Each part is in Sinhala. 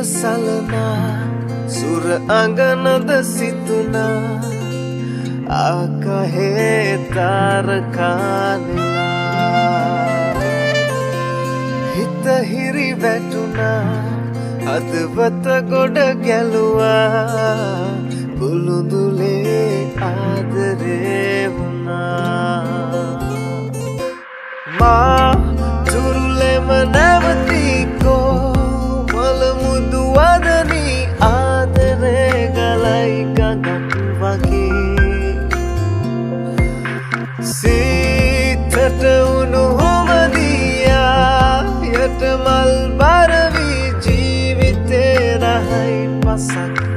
සලනා සුර අඟනද සිතුනා ආකාහේ තාරකානෙලා හිත හිරි වැටුණා හදවත ගොඩ ගැලුවා බුලුඳුලේ ආදරේ වුණා මා තුරුලෙම නැවතිකෝ මල මුදු වදනී ආදරේ ගලයි ගඟක් වගේ සීතට උණු හොමදියා යට මල් බරවී ජීවිතේ රහයි පසක්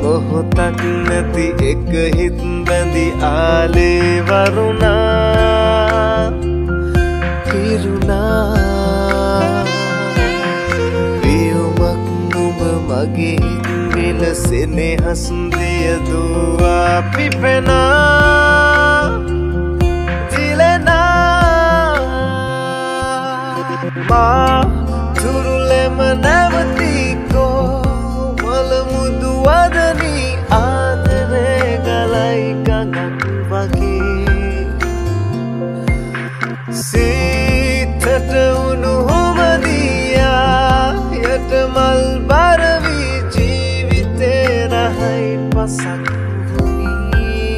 මොහොතක් නැති එක හිත් බැඳි ආලේ වරුණා පිරුණා වියුමක් නුඹ මගේ හිත් විලසෙනේ හස්දිය දුවා පිපෙනා දිලෙනා මා තුරුලෙම නැවතිකෝ මල මුදු වදනී ආදරේ ගලයි ගඟක් වගේ සීතට උණු හොමදියා යට මල් බරවී ජීවිතේ රහයි පසක් වුණී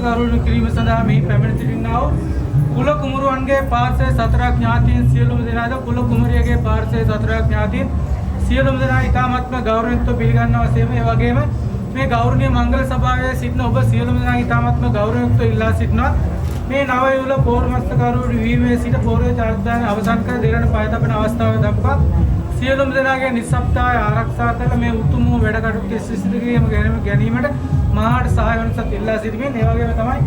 කරුණු කිරීම සඳහා මේ පැමිණ සිටිනා වූ කුල කුමරුවන්ගේ පාර්ශ්වයේ සතර ඥාතීන් සියලුම දෙනාද කුල කුමරියගේ පාර්ශ්වයේ සතර ඥාතීන් සියලුම දෙනා ඉතාමත්ම ගෞරවයෙන් පිළිගන්නවා සේම ඒ වගේම මේ ගෞරවනීය මංගල සභාවේ සිටින ඔබ සියලුම දෙනා ඉතාමත්ම ගෞරවයෙන් ඉල්ලා සිටිනවා මේ නව යුල පෝරමස්තකරුවෝ වීමේ සිට පෝරේ චාරිත්‍රාන් අවසන් කර දෙරණ පය තබන අවස්ථාව දක්වා සියලුම දෙනාගේ නිස්සබ්දතාවය ආරක්ෂා කරලා මේ උතුම් වූ වැඩ කටයුතු සිදු ගැනීමට මාහට සහාය වනසත් ඉල්ලා සිටිමින් ඒ වගේම තමයි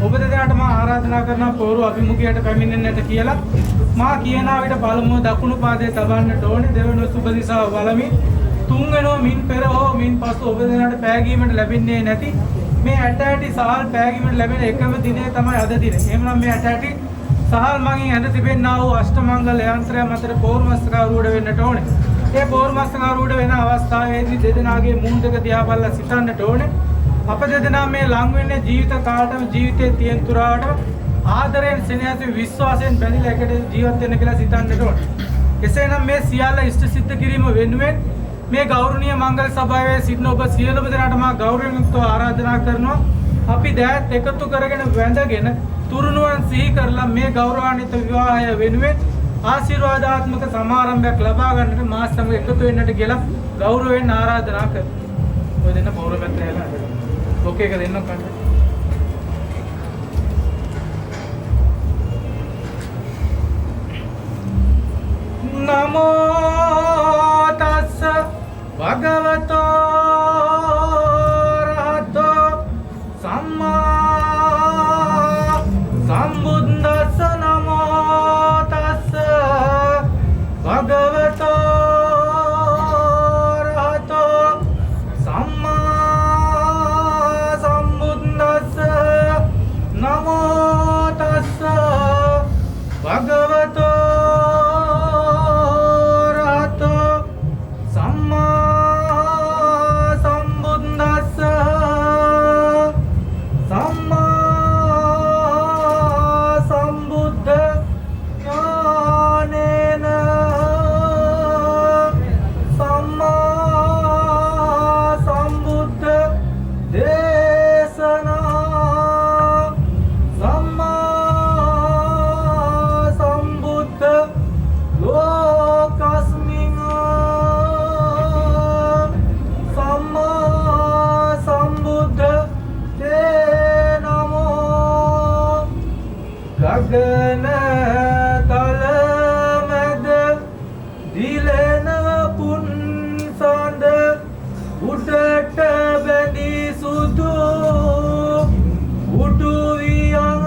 ඔබ දෙනාට මා ආරාධනා කරන පෝරුව අභිමුඛයට පැමිණෙන්නට කියලා මා කියනා විට පළමුව දකුණු පාදයේ තබන්නට ඕනේ දෙවනුව සුබ දිශාව බලමින් තුන්වෙනුව මින් පෙර හෝ මින් පසු ඔබ දෙනාට පෑගීමට ලැබෙන්නේ නැති මේ 60 සහල් පෑගීමට ලැබෙන එකම දිනය තමයි අද දින. එහෙමනම් මේ 60 සහල් මගින් ඇඳ තිබෙනා වූ අෂ්ටමංගල යන්ත්‍රය මතර පෝර්මස්තකාරුවට වෙන්නට ඕනේ. ඒ පෝර්මස්තකාරුවට වෙන අවස්ථාවේදී දෙදෙනාගේ මූණ දෙක දිහා බලලා සිතන්නට ඕනේ. අප දෙදෙනා මේ ලං වෙන්නේ ජීවිත කාලයම ජීවිතයේ තියෙන තුරාට ආදරයෙන් සෙනෙහසින් විශ්වාසයෙන් බැඳිලා එකට ජීවත් වෙන්න කියලා සිතන්නට ඕනේ. එසේනම් මේ සියල්ල ඉෂ්ට සිද්ධ කිරීම වෙනුවෙන් මේ ගෞරවනීය මංගල සභාවේ සිටින ඔබ සියලුම දෙනාට මා ගෞරවයෙන් යුක්තව ආරාධනා කරනවා අපි දෑත් එකතු කරගෙන වැඳගෙන තුරුණුවන් සිහි කරලා මේ ගෞරවාන්විත විවාහය වෙනුවෙන් ආශිර්වාදාත්මක සමාරම්භයක් ලබා ගන්නට මා සමග එකතු වෙන්නට කියලා ගෞරවයෙන් ආරාධනා කරනවා. ඔය දෙන්න පෞර පැත්තට ඇවිල්ලා ඕකේ එක දෙන්නක් ගන්න. නමෝ තස්ස භගවතෝ රහතෝ සම්මා සම්බුද්දස්ස නමෝ තස්ස භගවතෝ රහතෝ සම්මා සම්බුද්දස්ස නමෝ තස්ස භගවතෝ ගගන තල මැද දිලෙන පුන් සඳ උඩට බැඳී සුදු උඩු වියං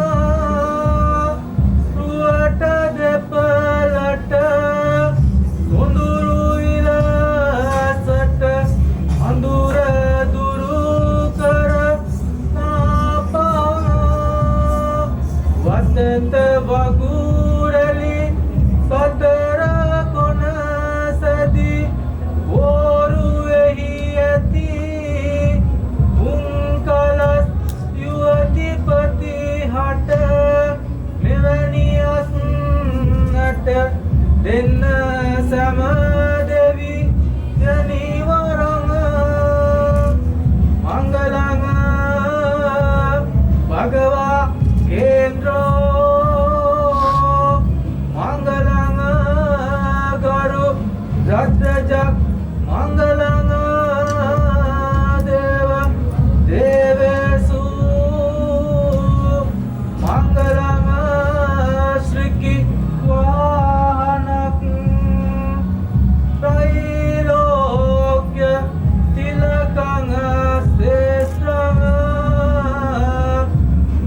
රුවට දෙපළට සොඳුරු ඉලසට අඳුර දුරු කර වතත වගුරලි සතර කොන සැදි ඕරුවෙහි ඇති උන්කලස් යුවතිපති හට මෙවැනි අස්නට දෙන්න සැම දෙවි ජනිවරං මංගලං භගවා केन्द्रो मंगलंग गरु रत्नजक मंगलंग देव देवेशु मंगलंग श्रीकी वाहनक त्रैलोक्य तिलकंग श्रेष्ठंग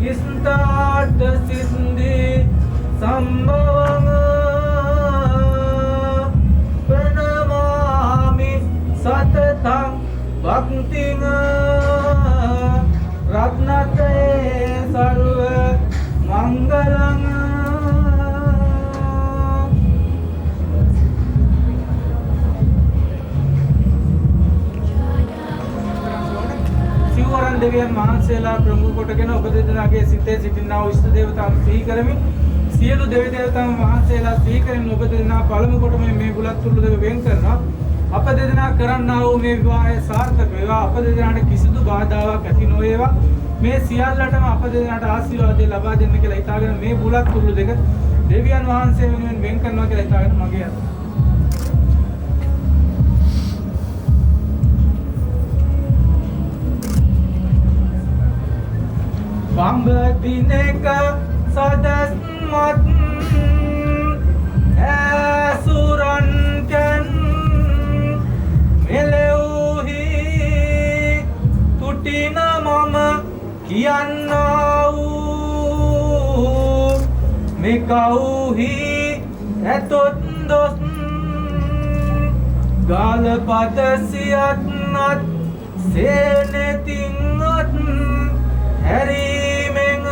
इस्ताट सिंधि संभवंग प्रणमामि सततं भक्तिं रत्नते सर्व मंगलंग සිව්වරන් දෙවියන් වහන්සේලා ප්‍රමුඛ කොටගෙන ඔබ දෙදෙනාගේ සිතේ සිටිනා වූ ඉෂ්ට දේවතාවුන් සිහි කරමින් සියලු දෙවි දේවතාවුන් වහන්සේලා සිහි කරමින් ඔබ දෙදෙනා පළමු කොට මේ බුලත් තුරුළු දෙක වෙන් කරනවා. අප දෙදෙනා කරන්නා වූ මේ විවාහය සාර්ථක වේවා. අප දෙදෙනාට කිසිදු බාධාවක් ඇති නොවේවා. මේ සියල්ලටම අප දෙනාට ආශිර්වාද ලබා දෙන්න කියලා හිතාගෙන මේ බුලත් කුල්ලු දෙක දෙවියන් වහන්සේ වෙනුවෙන් වෙන් කරනවා කියලා හිතාගෙන මගේ අත බම්බ දිනක සදස් මත් ඇසුරන් කන් මෙලෙව්හි තුටින මම කියන්නා වූ මෙකව්හි ඇතොත් දොස් ගාල පද සියත්නත් සේනෙතින්වත් හැරීමෙන්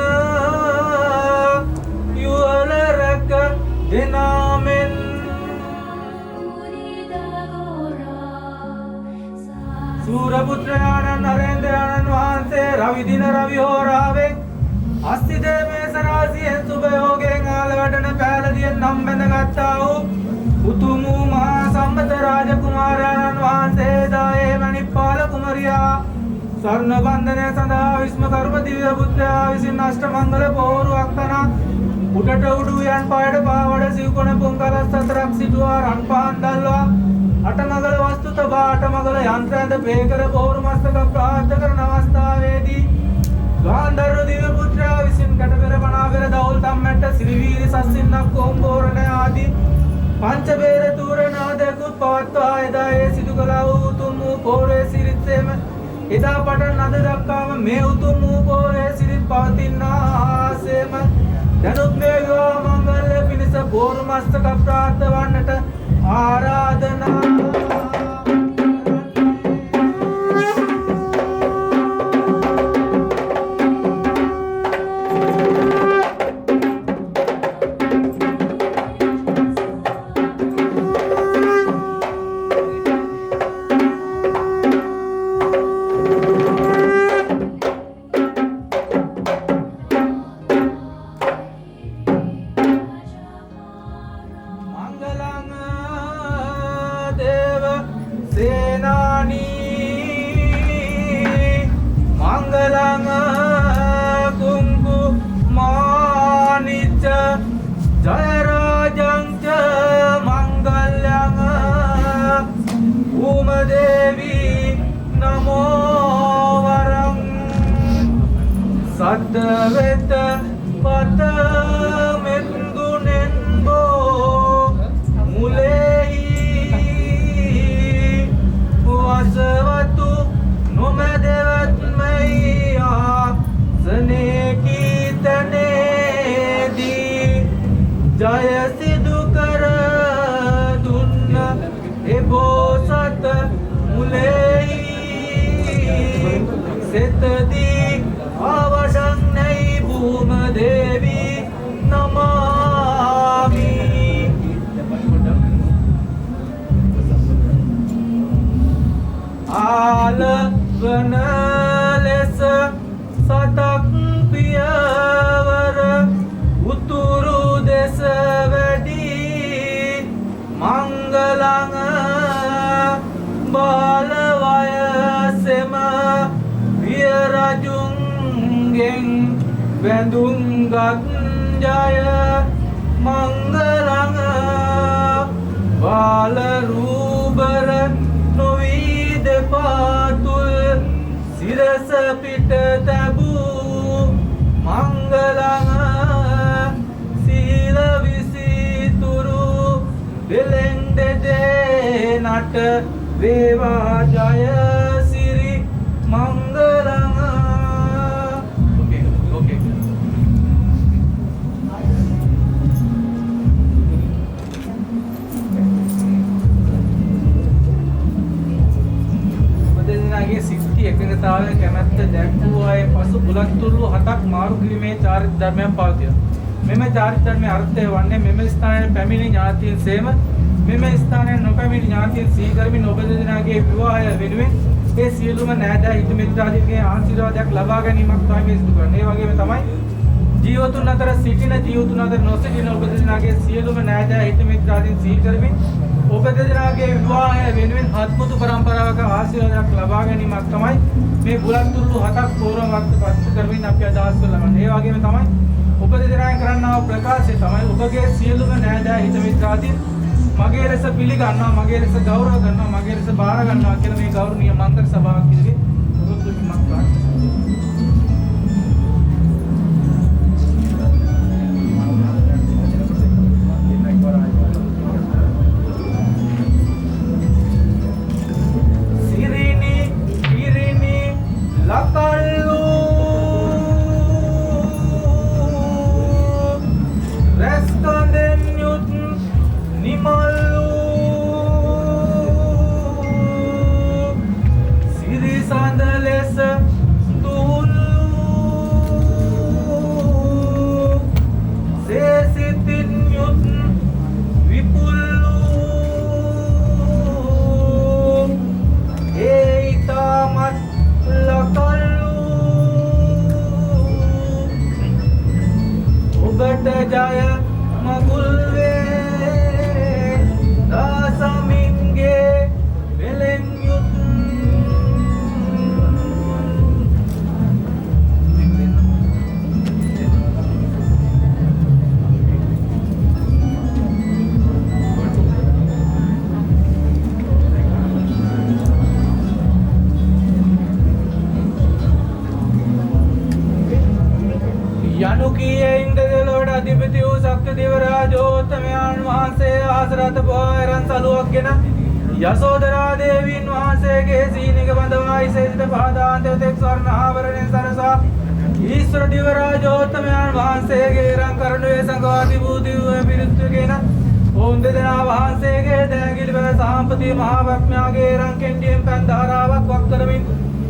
යුවලරක දෙනාමෙන් සූරපුත්‍රයාණන් නරේන්ද්‍රයාණන් වහන්සේ රවිදින රවි හෝරාවෙන් අස්තිදේ මේස රාශියෙන් සුභයෝගයෙන් ආලවටන පෑලදියෙන් නම් බැඳගත්තා වූ උතුම් වූ මහා සම්මත රාජකුමාරයාණන් වහන්සේ දායේ මණිපාල කුමරියා ස්වර්ණ බන්ධනය සඳහා විශ්මකර්ම දිව්‍ය පුත්‍රයා විසින් අෂ්ටමංගල පෝරුවක් තනා උඩට උඩු යන් පායට පාවඩ සිව්කොණ පුංකලස් සතරක් සිටුවා රන් පහන් දල්වා අටමගල වස්තු තබා අටමගල යන්ත්‍ර ඇඳ පේකර පෝරු මස්තක ප්‍රාර්ථ කරන අවස්ථාවේදී ගාන්ධර්ව දිව්‍ය පුත්‍රයා විසින් කට පෙර බණා පෙර දවුල් තම්මැට්ට සිරිවීරි සස්සින්නක් කොම්බෝරණ ආදී පංච බේර තූරනාදකුත් පවත්වා එදා ඒ සිදු කළා වූ උතුම් වූ පෝරේ සිරිත්සේම එදා පටන් අද දක්වාම මේ උතුම් වූ පෝරේ සිරිත් පවතිනාසේම දැනුත් මේ විවාහ මංගල්‍ය පිණිස පෝරු මස්තක ප්‍රාර්ථ වන්නට ආරාධනා සද්දවෙත පත මෙන්දුනෙන් බෝ මුලෙහි වසවතු නොමැදවත් මයියා සනේ කීතනේදී ජය සිදු කර දුන්න එබෝසත මුලෙහි සෙතදී අවඩං නැයි භූම දේවී නමාමි ආලවන ලෙස සතක් පියවර උතුරු දෙස වැඩි මංගලං බාල වයසෙම විය රජුන් ගෙන් වැඳුම්ගත් ජය මංගලං බාල රූබර නොවී දෙපාතුල් සිරස පිට තැබූ මංගලං සීල විසිතුරු දෙලෙන් දෙදෙනට වේවා ජය සිරි මංගලං එකඟතාවය කැමැත්ත දැක්වුවායේ පසු බුලත්තුල්ලු 7ක් මාරු කිරීමේ චාරිත්‍ර ධර්මයන් පවතිනවා. මෙම චාරිත්‍ර ධර්මයේ අර්ථය වන්නේ මෙම ස්ථානයේ පැමිණි ඥාතීන් සේම මෙම ස්ථානයේ නොපැමිණි ඥාතීන් සීකරමින් ඔබ දෙදෙනාගේ විවාහය වෙනුවෙන් ඒ සියලුම නෑදෑ හිත මිත්‍රාදීන්ගේ ආශිර්වාදයක් ලබා ගැනීමක් තමයි මේ සිදු කරන්නේ. ඒ වගේම තමයි ජීවතුන් අතර සිටින ජීවතුන් අතර නොසිටින ඔබ දෙදෙනාගේ සියලුම නෑදෑ හිත මිත්‍රාදීන් සීකරමින් ඔබ දෙදෙනාගේ විවාහය වෙනුවෙන් හත්මුතු පරම්පරාවක ආශිර්වාදයක් ලබා ගැනීමක් තමයි මේ බුලත්තුරු 7ක් පූර්ව වර්ත කරමින් අපි අදහස් කරන්නේ. ඒ වගේම තමයි ඔබ දෙදෙනාගෙන් කරන්නා වූ ප්‍රකාශය තමයි ඔබගේ සියලුම නෑදෑ හිත මිත්‍රාදීන් මගේ ලෙස පිළිගන්නවා, මගේ ලෙස ගෞරව කරනවා, මගේ ලෙස බාර ගන්නවා කියලා මේ ගෞරවනීය මංගල සභාවක් ඉදිරියේ ඔබ තුමක් ප්‍රාර්ථනා Jaya magulve dasaminge belenyut yanukiye indadelo අධිපති වූ ශක්‍ර දේව රාජෝත්තමයන් වහන්සේ ආසරත පොයරන් සලුවක්ගෙන යසෝදරා දේවීන් වහන්සේගේ සීනික බඳවායි සේසිත පහදාන්තය තෙක් ස්වර්ණ ආභරණයෙන් සරසා ඊශ්වර දේව රාජෝත්තමයන් වහන්සේගේ රන් කරණුවේ සංඝාති භූතිව පිරිත්වගෙන ඔවුන් දෙදෙනා වහන්සේගේ දෑගිලි බල සාම්පති මහා බ්‍රහ්මයාගේ රන් කෙන්ඩියෙන් පැන් ධාරාවක් වක් කරමින්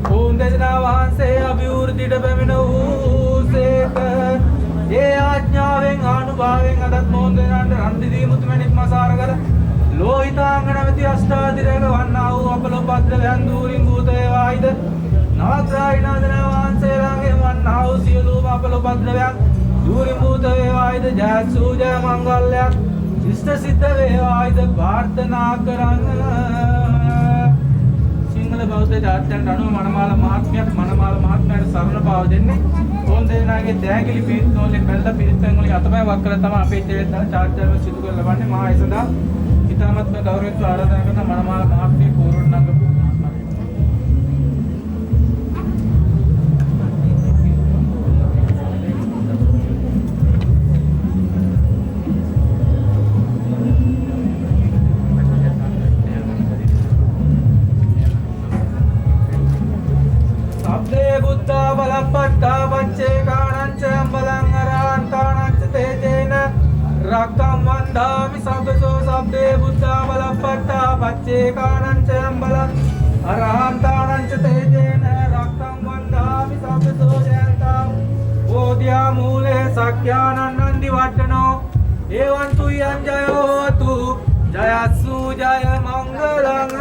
ඔවුන් දෙදෙනා වහන්සේ අභිවෘද්ධියට පැමිණ වූසේක. ඒ ආඥාවෙන් ආනුභාවයෙන් අදත් මොහොන් දෙනාට රන් දිදී මුතුමැණික් මසාර කර ලෝහිතාංග නැමැති අෂ්ටාධිරේක වන්නා වූ අපලෝපද්‍රවයන් දූරින් භූත වේවායිද නවග්‍රාහිනාදන වහන්සේලාගේ වන්නා වූ සියලුම අපලෝපද්‍රවයන් දූරින් භූත වේවායිද ජයසූ ජය මංගල්‍යයක් ඉෂ්ට සිද්ධ වේවායිද ප්‍රාර්ථනා කරන්න. සිංහල බෞද්ධ ජාත්‍යන්ට අනුව මනමාල මහත්මයාට සරණ පාව දෙන්නේ ඕන් දෙනාගේ දෑගිලි පිරිත් නෝලෙන් බැලලා පිරිත්ෙන් වලින් අතපය වක් කරලා තමයි අපේ චේතන චාර්ජර්ව සිදු කරලා ලබන්නේ. මහා ඒ සඳහා ඉතාමත්ම ගෞරවයෙන් ආරාධනා කරන මනමාල මහත්මිය පූර්ණ නංගපු Rakam mandami sabso sabde buddha balapatta bacche kanancha ambala arahantanancha tejena rakam mandami sabso jayanta bodhya mule sakyanan nandi vattano evantu yanjayatu jayasu jaya mangalang.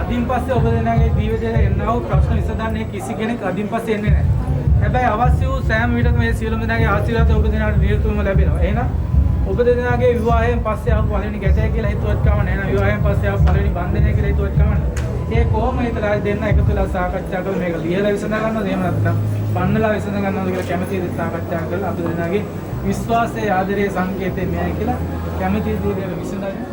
අදින් පස්සේ ඔබ දෙනාගේ ජීවිතයේ එන්නව ප්‍රශ්න විසඳන්නේ කිසි කෙනෙක් අදින් පස්සේ එන්නේ නැහැ. හැබැයි අවශ්‍ය වූ සෑම විටකම මේ සියලුම දෙනාගේ ආශිර්වාද ඔබ දෙනාට නිරතුරුවම ලැබෙනවා. එහෙනම් ඔබ දෙනාගේ විවාහයෙන් පස්සේ ආපු පළවෙනි ගැටය කියලා හිතුවත් කම නැහැ. විවාහයෙන් පස්සේ ආපු පළවෙනි බන්ධනය කියලා හිතුවත් කම නැහැ. ඒ කොහොම හිතලා දෙන්න එකතු වෙලා සාකච්ඡා කරලා මේක ලියලා විසඳ ගන්නවද එහෙම නැත්නම් පන්නලා විසඳ ගන්නවද කියලා කැමැතිද සාකච්ඡා කරලා අපේ දෙනාගේ විශ්වාසයේ ආදරයේ සංකේතය මෙයයි කියලා කැමැතිද කියලා විසඳගන්න.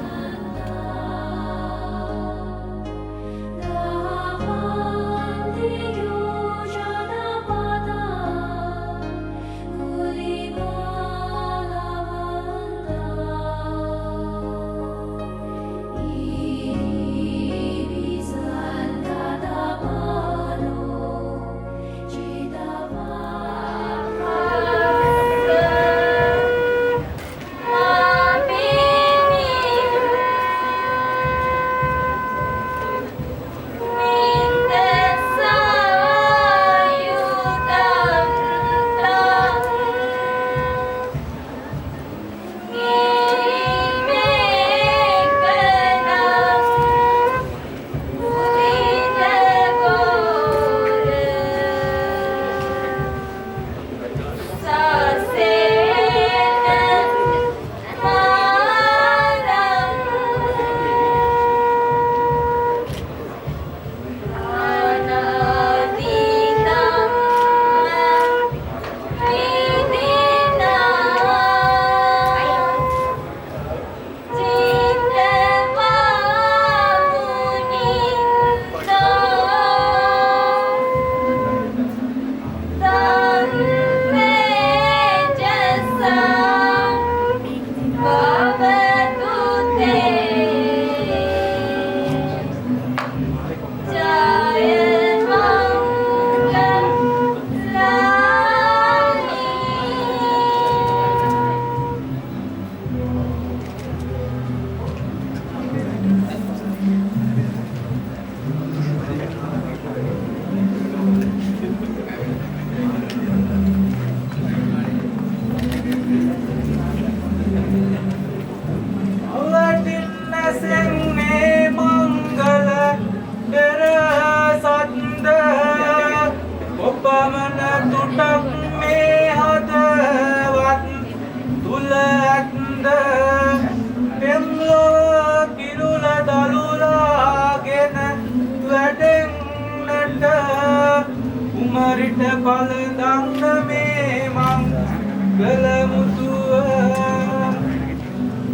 උමරිට පල දන්න මේ මංගල මුතුව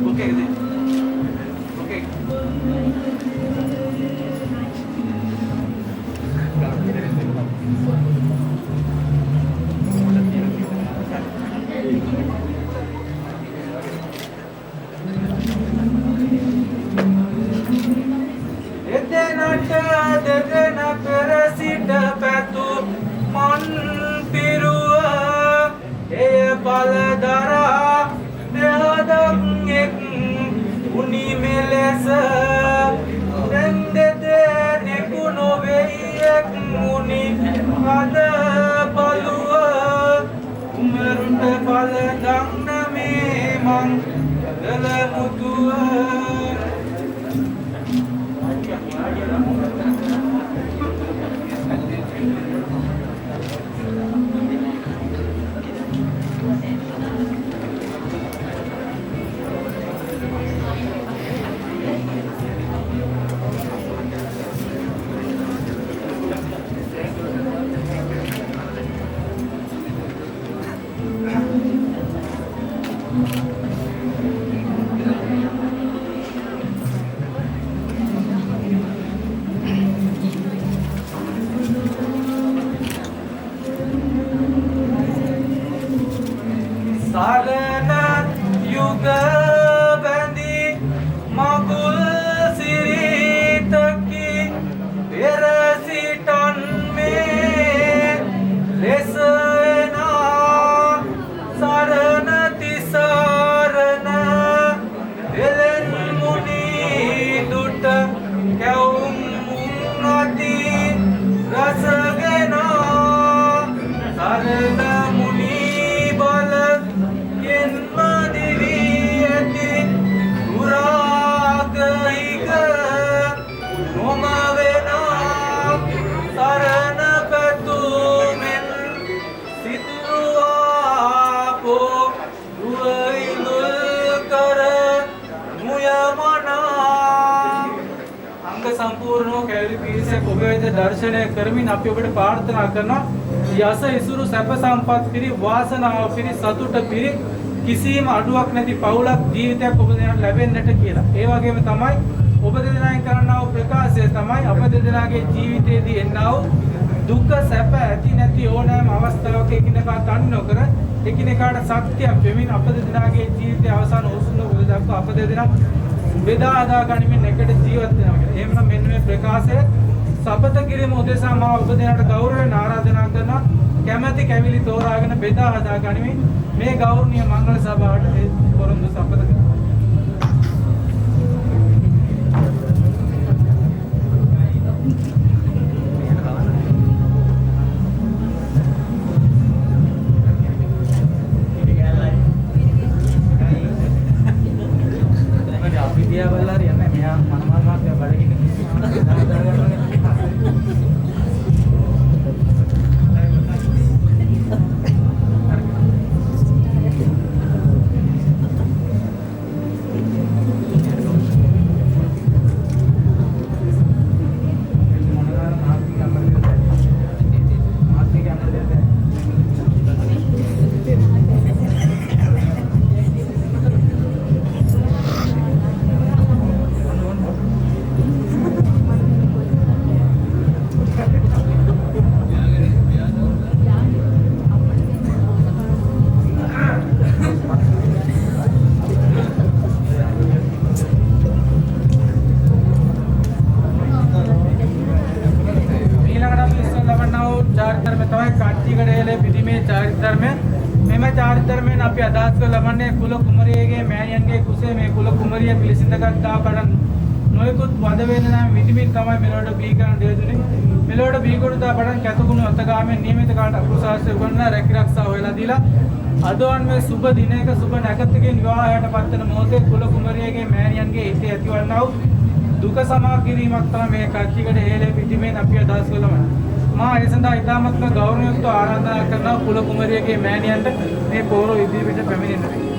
ඕකේ ඕකේ එදෙනට දෙදෙන පෙර සිට පැතු මන් පිරුව එය පලදරා දෙහදක් එක් උනි මෙලෙස දැන් දෙදෙනෙකු නොවෙයි එක් උනි හද බලුව උමරුට පල දන්න මේ මංගල මුතුව සරණ යුග බැඳි මගුල් සිරිතකි පෙර සිටන් මේ ලෙසනා සරණ තිසරණ දෙලෙන් මුනි දුට කැවුම් මුන්නති රසගෙනා සරණ මුනි බල संपूर्ण कैरी पीर से कुबेर दर्शन करमिन අපි ඔබට ප්‍රාර්ථනා කරනවා යස ඉසුරු සැප සම්පත් පිරි වාසනාව පිරි සතුට පිරි කිසිම අඩුවක් නැති පවුලක් ජීවිතයක් ඔබ දෙනාට ලැබෙන්නට කියලා. ඒ වගේම තමයි ඔබ දෙදෙනාෙන් කරන්නා වූ ප්‍රකාශය තමයි අප දෙදෙනාගේ ජීවිතයේදී එන්නා වූ දුක් සැප ඇති නැති ඕනෑම අවස්ථාවක එකිනෙකා තනි නොකර එකිනෙකාට ශක්තියක් වෙමින් අප දෙදෙනාගේ ජීවිතයේ අවසාන උසුන උද දක්වා අප දෙදෙනා බෙදා හදා ගනිමින් එකට ජීවත් වෙනවා කියලා. එහෙමනම් මෙන්න මේ ප්‍රකාශය සපත කිරීම උදෙසා මා ඔබ දෙනාට ගෞරවයෙන් ආරාධනා කරනවා. කැමැති කැවිලි තෝරාගෙන බෙදා හදා ගනිමින් මේ ගෞරවනීය මංගල සභාවට පොරොන්දු සපත කරනවා. dia balar ya nek ya mana-mana ya balik ini අපි අදහස් කළ ලබන්නේ කුල කුමරියගේ මෑණියන්ගේ කුසේ මේ කුල කුමරිය පිළිසිඳගත්තා බඩන් නොයෙකුත් වද වේදනාවෙන් විඳින්මින් තමයි මෙලොවට බී කරන දෙයතුනේ මෙලොවට බී කොටුදා බඩන් කැතකුණු අතගාමෙන් නියමිත කාලට අකුසාස්ත්‍ය උගන්නා රැකිරක්ෂා හොයලා දීලා අදවන් මේ සුබ දිනයක සුබ නැකතකින් විවාහයට පත්වන මොහොතේ කුල කුමරියගේ මෑණියන්ගේ හිතේ ඇතිවන්නා වූ දුක සමා කිරීමක් තමයි මේ කච්චිකඩ හේලේ පිටිමෙන් අපි අදහස් කළම මා ඒ සඳහා ඉතාමත්ම ගෞරවයුක්ත ආරාධනා කරනවා කුල කුමරියගේ මෑණියන්ට මේ පොරොව ඉදිරියට පැමිණෙන්න.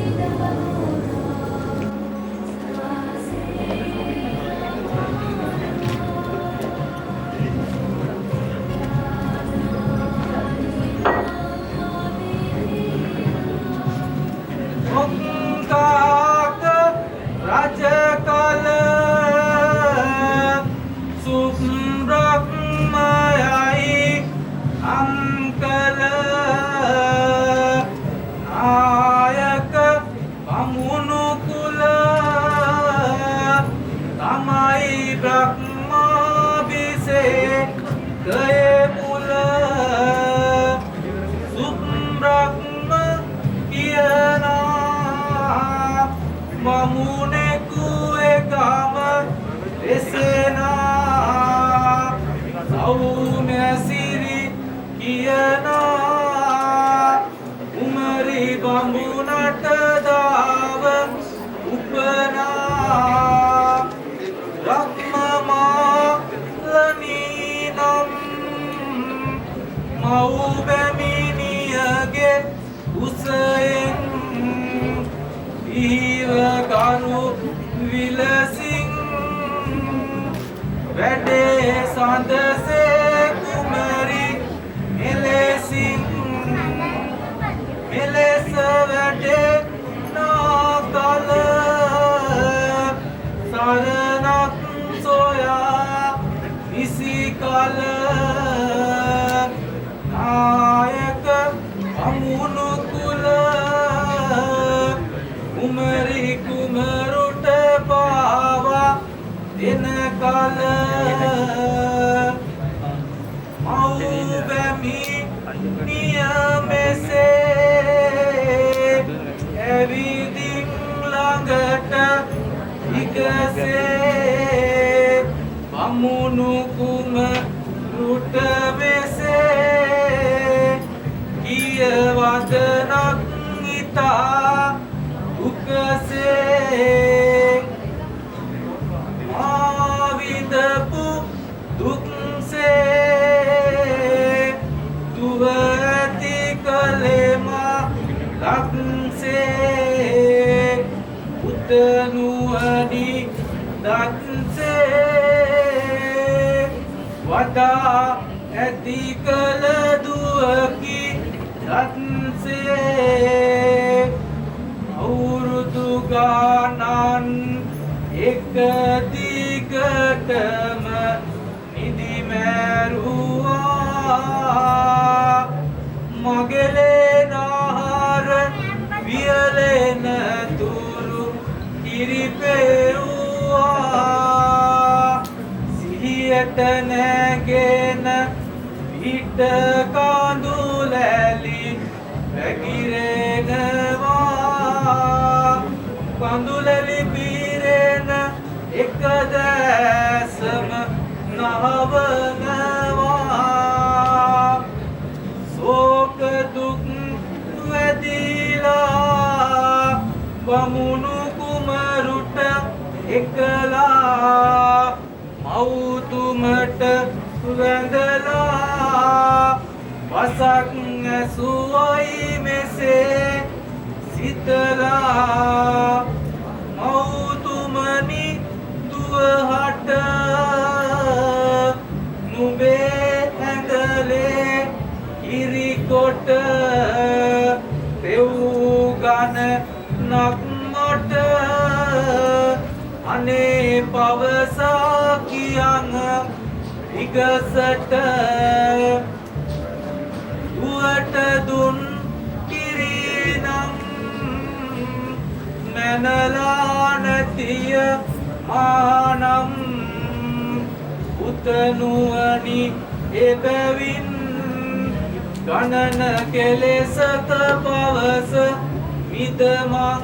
විදමං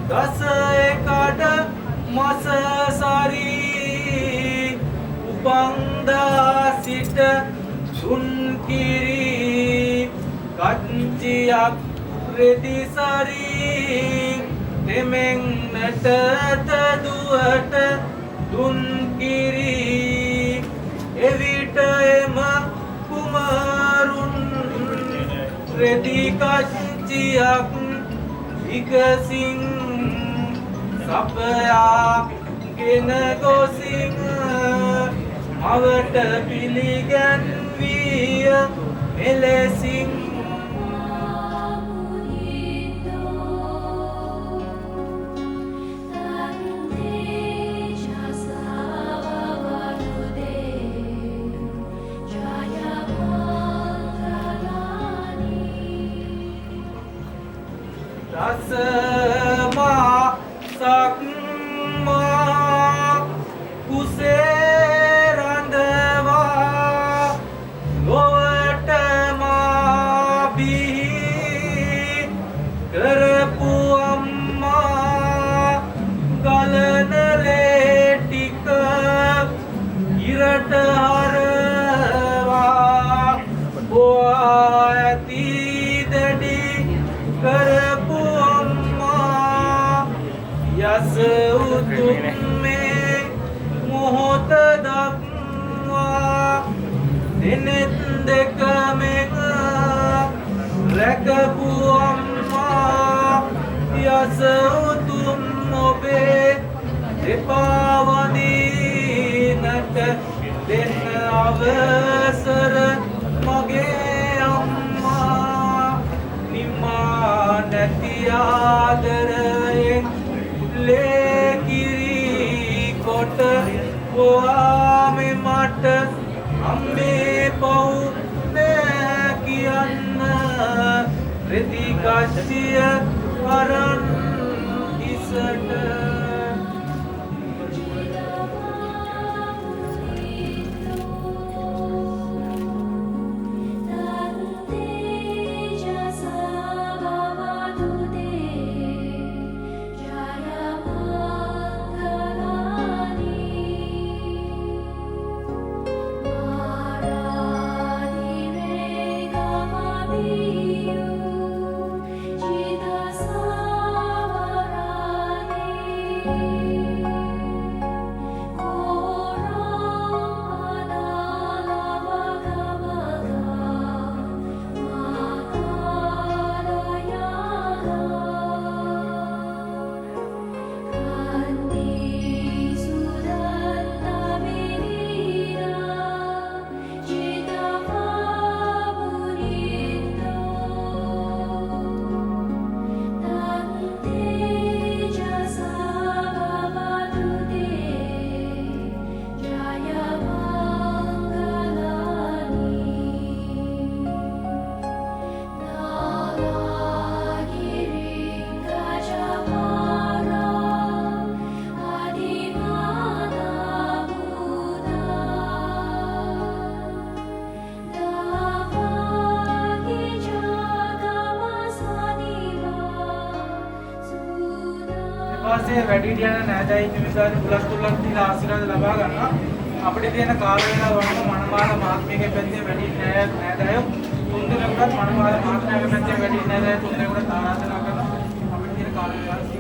දස එකට මස සරී උපන්දා සිට සුන් කිරි කච්චියක් රෙදි සරී තෙමෙන් නැටත දුවට දුන් කිරි එවිට එම කුමරුන් රෙදි කච්චියක් විකසින් සපයාගෙන ගොසින් මවට පිළිගැන්විය මෙලෙසින් රසමා සක්මා කුසේ රඳවා ලොවට මා බිහි කරපු අම්මා ගලන ලේ ටික ඉරට හරවා බොවා ඇති දැඩි කරපු යස උතුම් මේ මොහොත දක්වා දිනෙත් දෙක මෙන් රැකපු අම්මා යස උතුම් ඔබේ දෙපා වඳින්නට දෙන්න අවසර මගේ අම්මා නිමා නැති ආදරයෙන් ලේකිරි කොට ඔයාමෙ මට අම්මේ පව් නෑ කියන්න රෙදි කච්චිය අරන් ඉසට ඊපස්සේ වැඩිහිටියන් නෑදෑයි පිරිසාද පුලත් තුලක් තියලා ආශිර්වාද ලබා ගන්නවා. අපිට තියෙන කාල වේලාව වුණා මනමාල මහත්මියගේ පැත්තේ වැඩි නෑදෑයෝ තුන්දෙනෙකුට මනමාල මහත්මියගේ පැත්තේ වැඩි නෑදෑයෝ තුන්දෙනෙකුට ආරාධනා කරනවා. අපිට තියෙන කාල වේලාව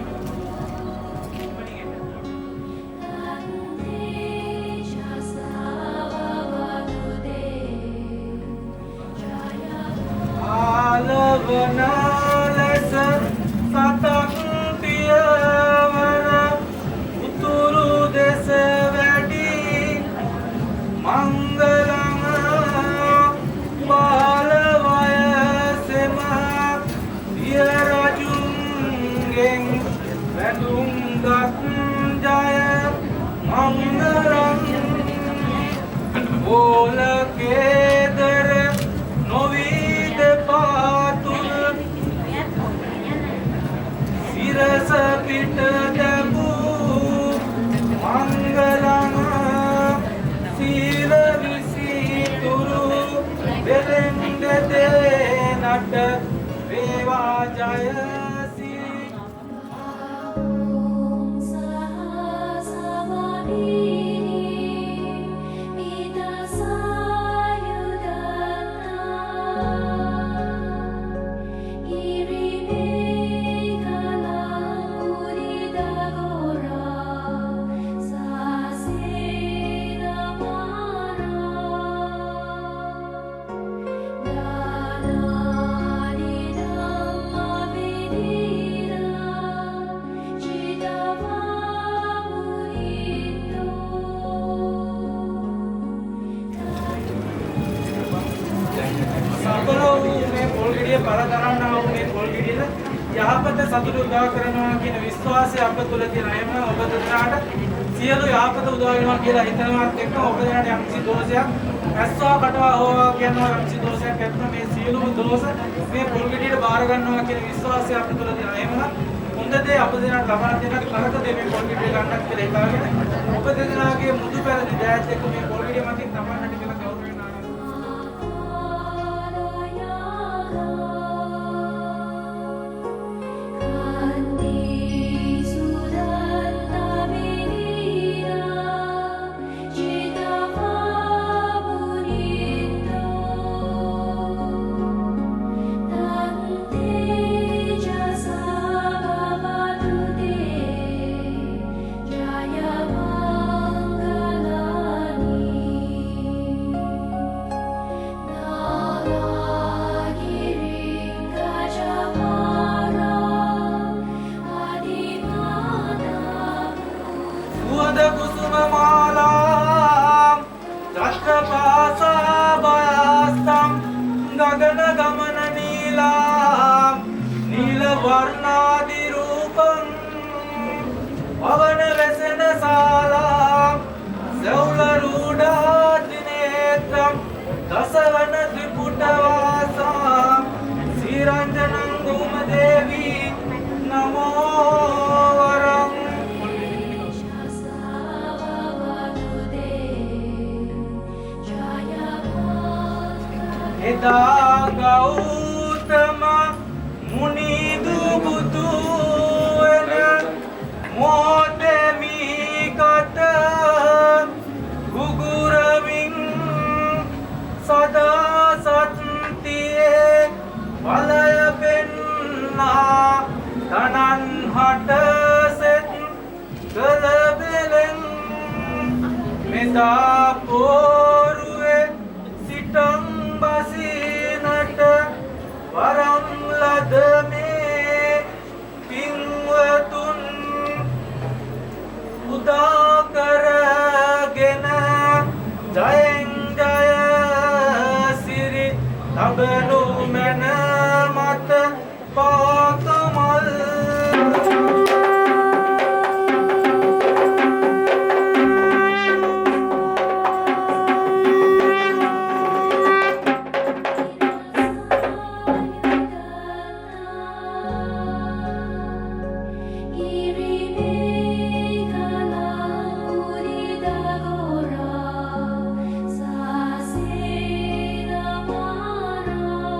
ආලවනාලස සතක් පියවර උතුරු දෙස වැඩි මංගලං බාල වයසෙම පිය රජුන්ගෙන් වැඳුම් ගත් ජය මංගලං ඕලකේදර නොවී දෙපාතුල් සිරස පිට දැමූ මංගලං සීල විසිතුරු දෙලෙන් දෙදෙනට වේවා ජය සතුට උදා කරනවා කියන විශ්වාසය අප තුළ තියෙන අයම ඔබ දෙනාට සියලු යහපත උදා වෙනවා කියලා හිතනවත් එක්ක ඔබ දෙනාට යම්කිසි දෝෂයක් ඇස්වා කටවා හොවා කියනවා යම්කිසි දෝෂයක් ඇත්නම් මේ සියලුම දෝෂ මේ පොල්ගෙඩියට බාර ගන්නවා කියන විශ්වාසය අප තුළ තියෙන අයම හොඳ දේ අප දෙනාට ලබා දෙන්නට කරක දේ මේ පොල්ගෙඩිය ගන්නත් කියලා හිතාගෙන ඔබ දෙනාගේ මුදු පැරදි දෑත් එක්ක මේ පොල්ගෙඩිය මතින් තමන්ට කියලා ගෞරවයෙන් කුසුමමාලාම් දෂ්ටපාසාභයස්තම් ගගන ගමන නීලාම් නීල වර්ණාදිරූපම් පවන වෙසෙන ශාලාම් සෙවුල රූඩාදිනේත්‍රම් දසවන ත්‍රිපුටවාසාම් සීරංජනං ගෝමදේවී නමෝ වරං එදා ගෞතම මුනිදු බුදු වෙන මොතෙමි කට ගුගුරමින් සදා සත්තියේ බලය පෙන්නා තනන් හට සෙත් කළ බෙලෙන් මෙදා පෝරුවේ සිටම් බසිනට වරම් ලද මේ පින්වතුන් උදා කරගෙන ජයෙන් ජය සිරි ලබනු මැන මත පාකමල් Sasena mara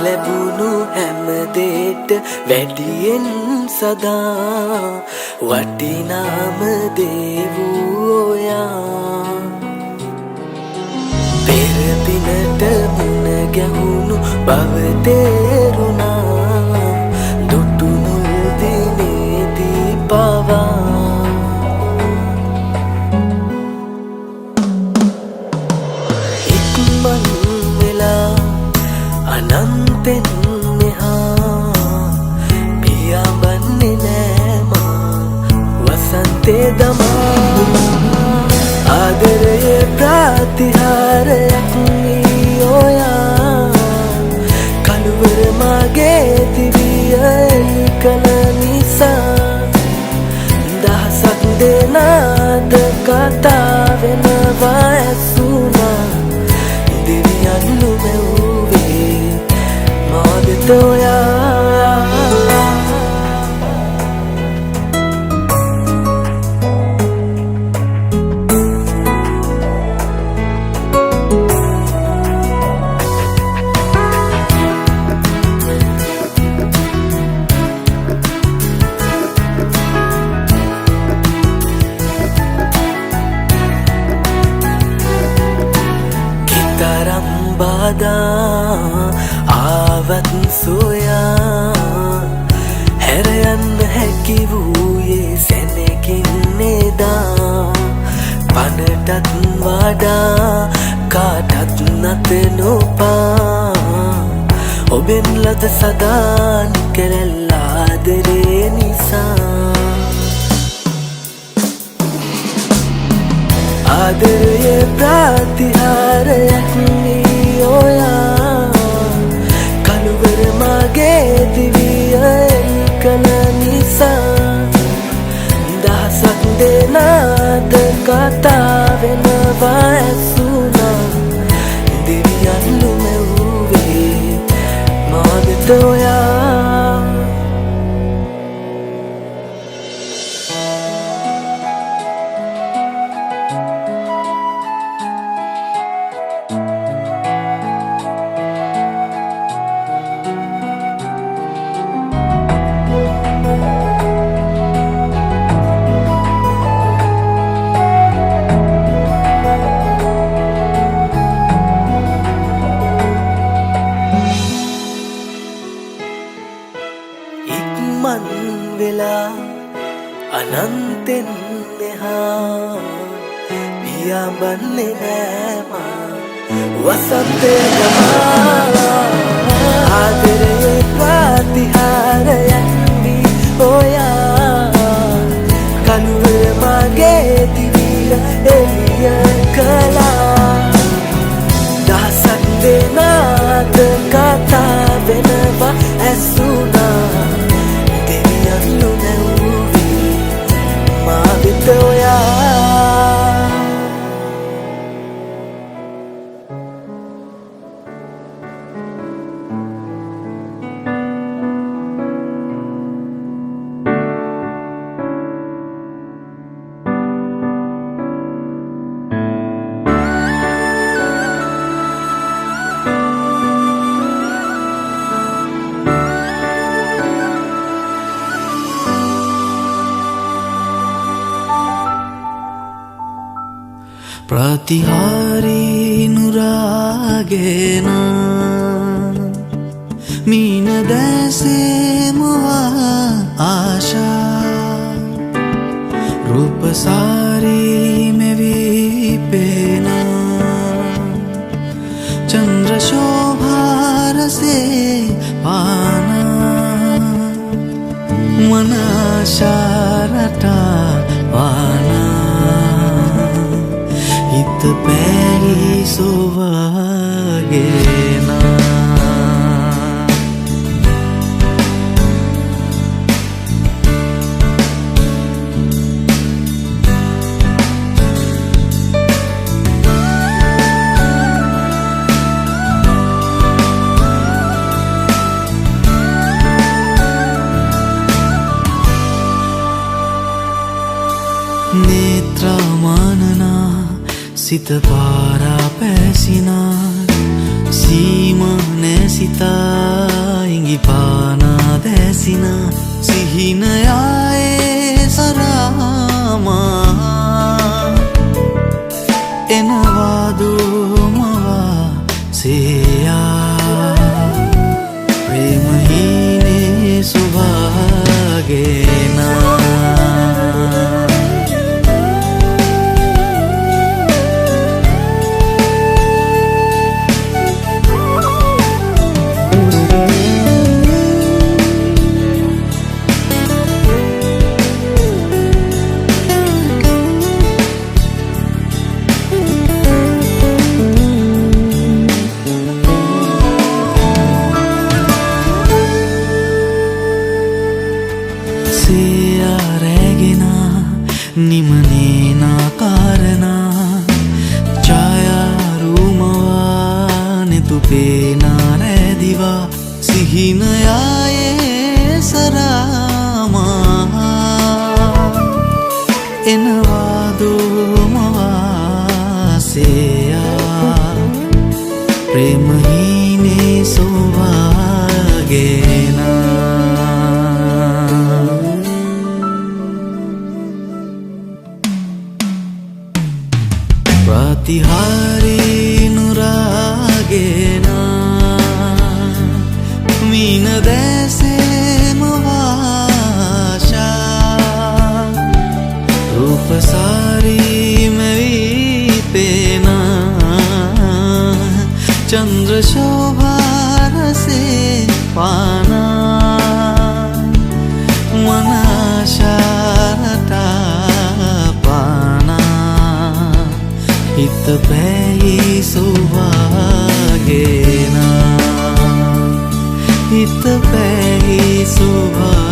ලැබුණු හැම දෙයට වැඩියෙන් සදා වටිනාම දේ වූ ඔයා පෙර පිනට මුණ ගැහුණු බව තේරුණා දුටුණු දිනේදී පවා ඉක්මන් වෙලා අනන්තෙන් මෙහා පියාඹන්නේ නෑ මා වසන්තේ දමා ආදරයේ ප්‍රතිහාරයක් වී ඔයා කළුවර මගේ දිවිය එළි කළ නිසා දහසක් දෙනාද කතා වෙනවා ඇසුනා දෙවියන් ලුමෙව්වේ මාදෙත ඔයා ආවත් සොයා හැර යන්න හැකි වූයේ සැනකින් නේදා පනටත් වඩා කාටත් නැත නොපා ඔබෙන් ලද සදා නිකැලෙල් ආදරේ නිසා ආදරයේ ප්‍රතිහාරයක් වී ඔයා කළුවර මගේ දිවිය එළි කළ නිසා දහසක් දෙනාද කතා වෙනවා ඇසුනා දෙවියන් ලුමෙව්වේ මාදෙත ඔයා ඉක්මන් වෙලා අනන්තෙන් මෙහා පියාඹන්නේ නෑ මා වසන්තේ දමා ආදරයේ ප්‍රතිහාරයක් වී ඔයා කළුවර මගේ දිවිය එළිය කළා දහසක් දෙනාද කතා වෙනවා ඇසුනා දෙවියන් ලුමෙව්වේ මා වෙත ඔයා ප්‍රතිහාරී නුරාගෙන මීන දැසේ මුවා ආශා රූපසාරී මෙවී පේන චන්ද්‍ර ශෝභාරසේ පානා මන ආශාරටා පානා හිත පැරි සොවාගෙන नेत्रमानना सित पारा पैसिना සීමානෑ සිතා ඉඟි පානා දැසින සිහිනයායේ සරාමා එනවාදුමවා සේයා ප්‍රේමහීනේ සුභාගෙනා නිමනේනා කාරණා ඡායාරුමවා නෙතුපේනා රැදිවා සිහිනයායේ සරාමා එනවාදුමවා සේයා ප්‍රේමහීනේ සෝවාගේනා ප්‍රතිහාරී නුරාගෙනා මීන දැසේම වාශා රූපසාරී මෙවී පේනා චන්ද්‍ර ශෝභාරසේ පානා මනාශාරතා පානා හිත පැයි සුභාගෙනා හිත පැයි සුභාගෙනා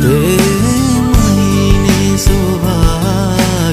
ප්‍රේමහීනේ සුභාගෙනා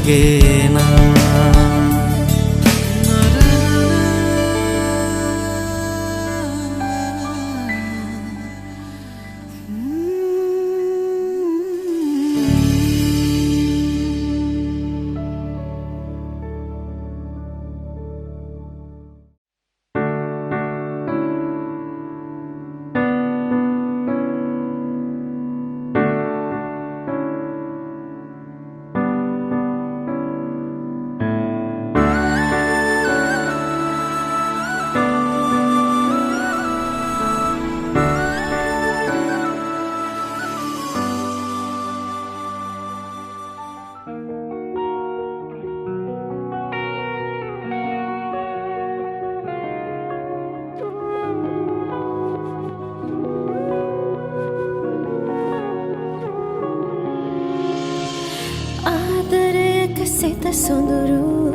සිත සොඳුරු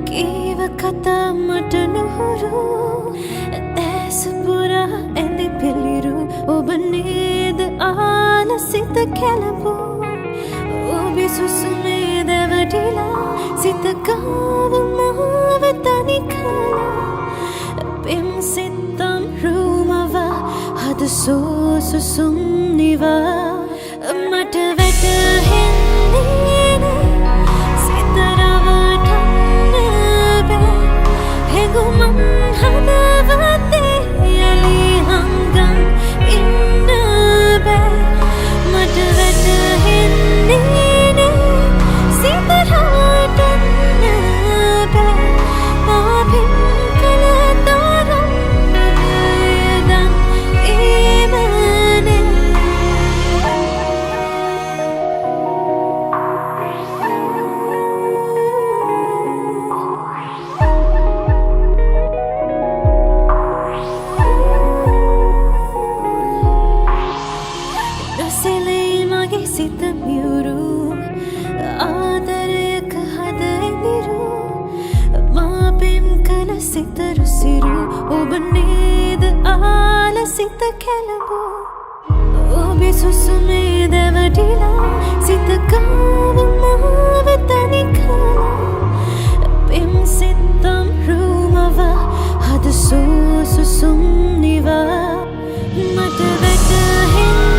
කීව කතා මට නොහුරු දැස පුරා ඇඳි පිළිරු ඔබ නේද ආල සිත කැළඹූ ඔබේ සුසුමේ දැවටිලා සිත ගාව මාව තනි කළා පෙම් සිතම් රූමවා හද සුසුම් නිවා මට වැටහෙන්නේ Guman hadavate yali hangam inna ba mata vata hinne ne sitaratanna ba paapin kala taram yadan imane සිත මියුරු ආදරයක හද ඉදිරු මා පෙම් කල සිත රුසිරු ඔබ නේද ආල සිත කැළඹූ ඔබේ සුසුමේ දැවටිලා සිත ගාව මාව තනි කළා පෙම් සිතම් රූමවා හද සුසුම් නිවා මට වැටහෙන්නේ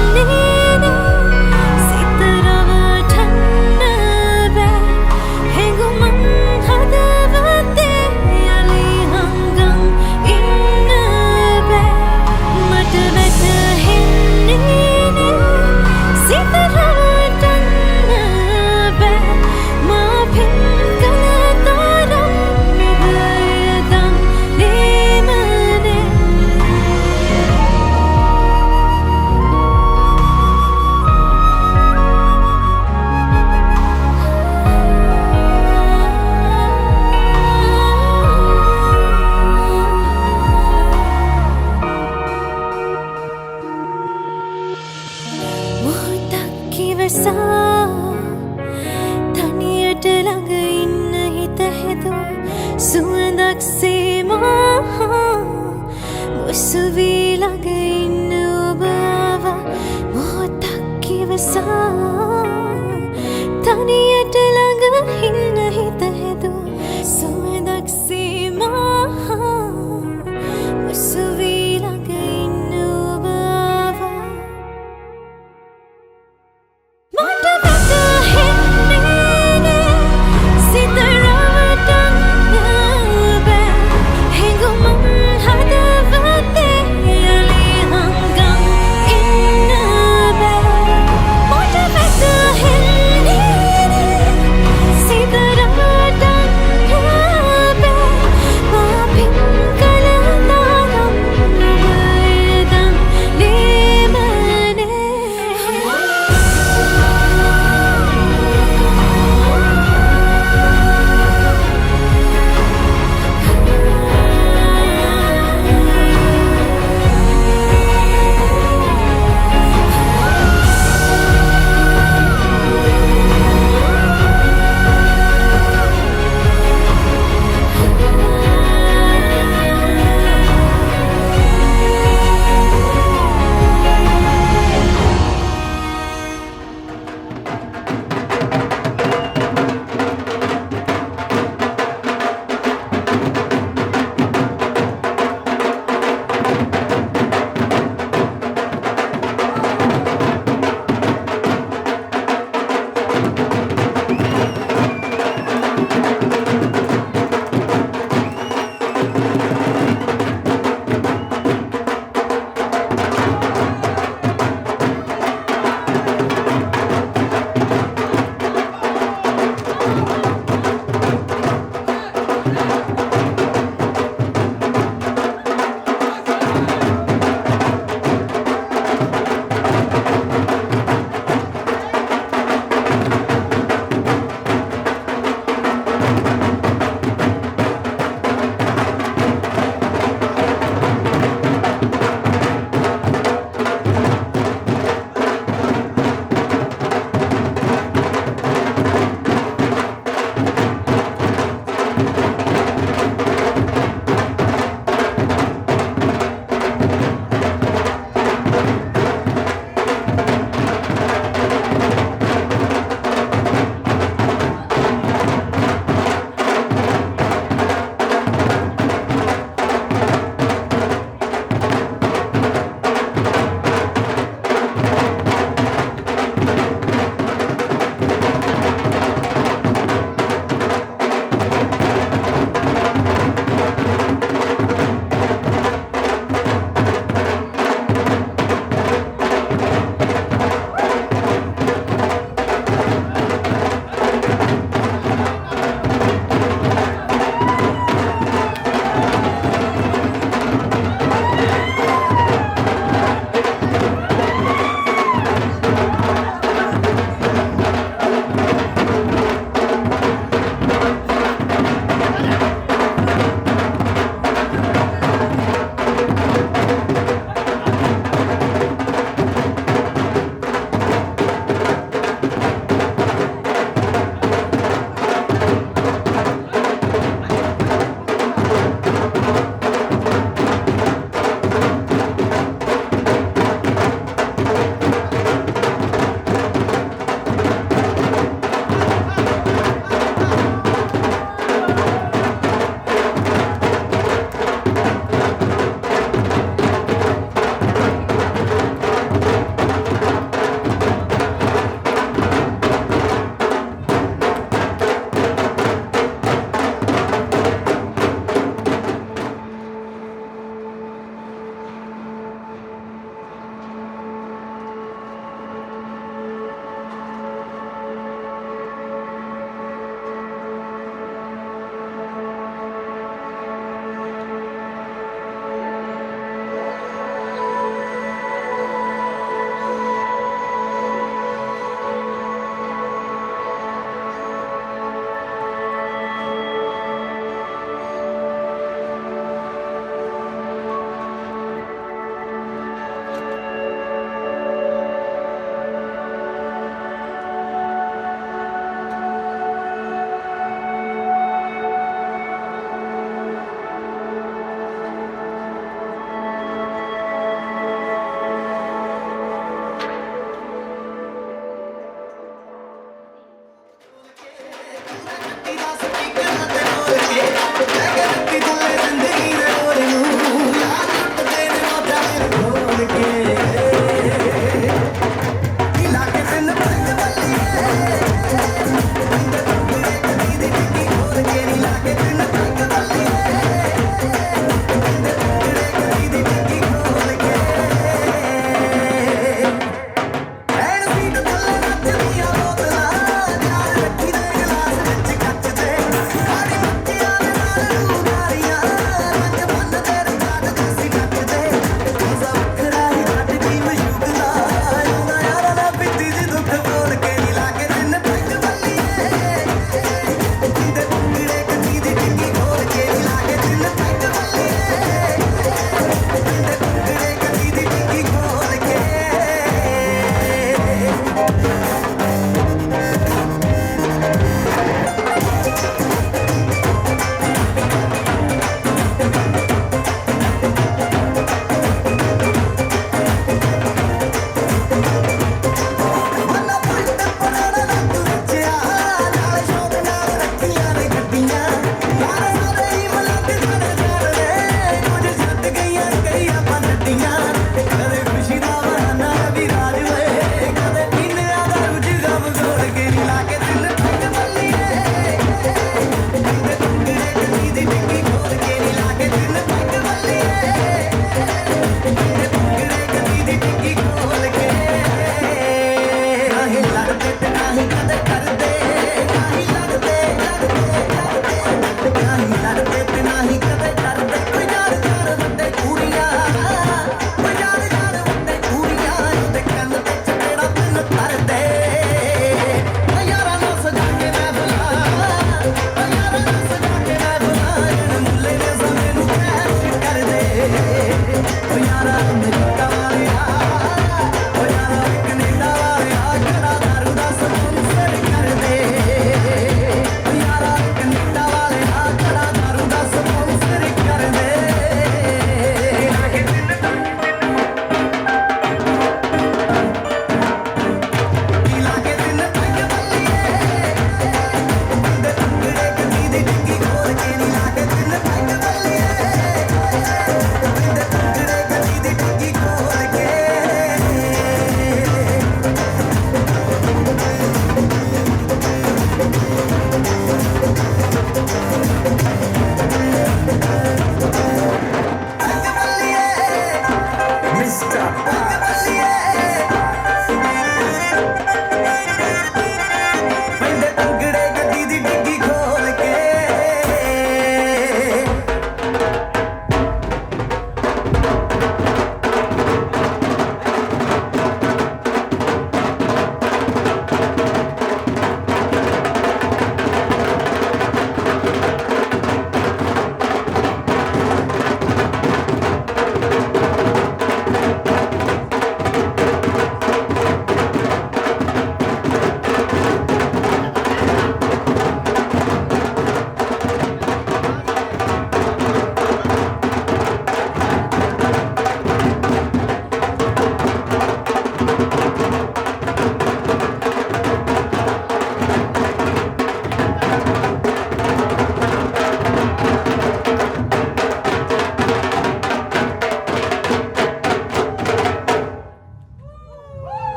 සුවඳක් සේමා මුසුවී ළඟ ඉන්න ඔබ ආවා මොහොතක් ඉවසා තනියට ළඟ ඉන්න හිත හැදූ සුවඳක් සේමා මුසුවී ළඟ ඉන්න ඔබ ආවා මට වැටහෙන්නේ නෑ සිත රවටන්න බෑ හැඟුමන් හදවතේ යලි හංගන් ඉන්න බෑ මට වැටහෙන්නේ නෑ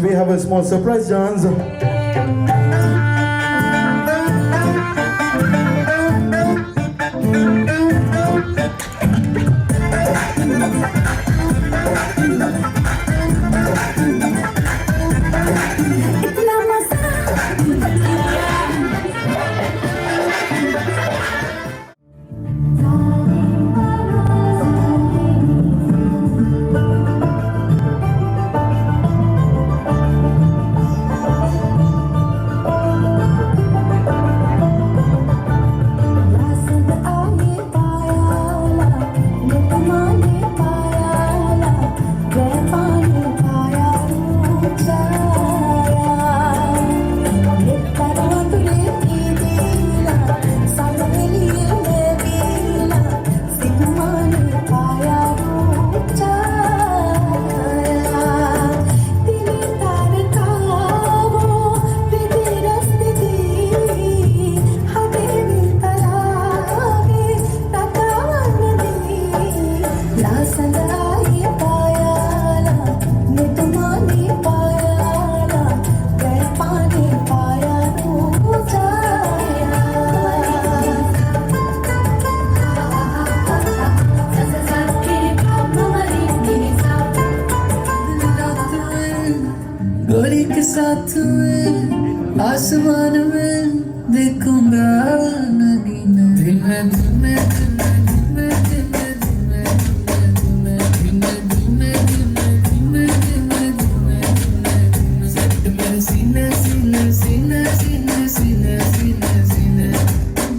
we have a small surprise dance. इतना मजा गोरी के साथ में आसमान में देखूंगा नगीना धीमे धीमे धीमे धीमे धीमे धीमे धीमे धीमे धीमे धीमे धीमे सट मेरे सीने सीने सीने सीने सीने सीने सीने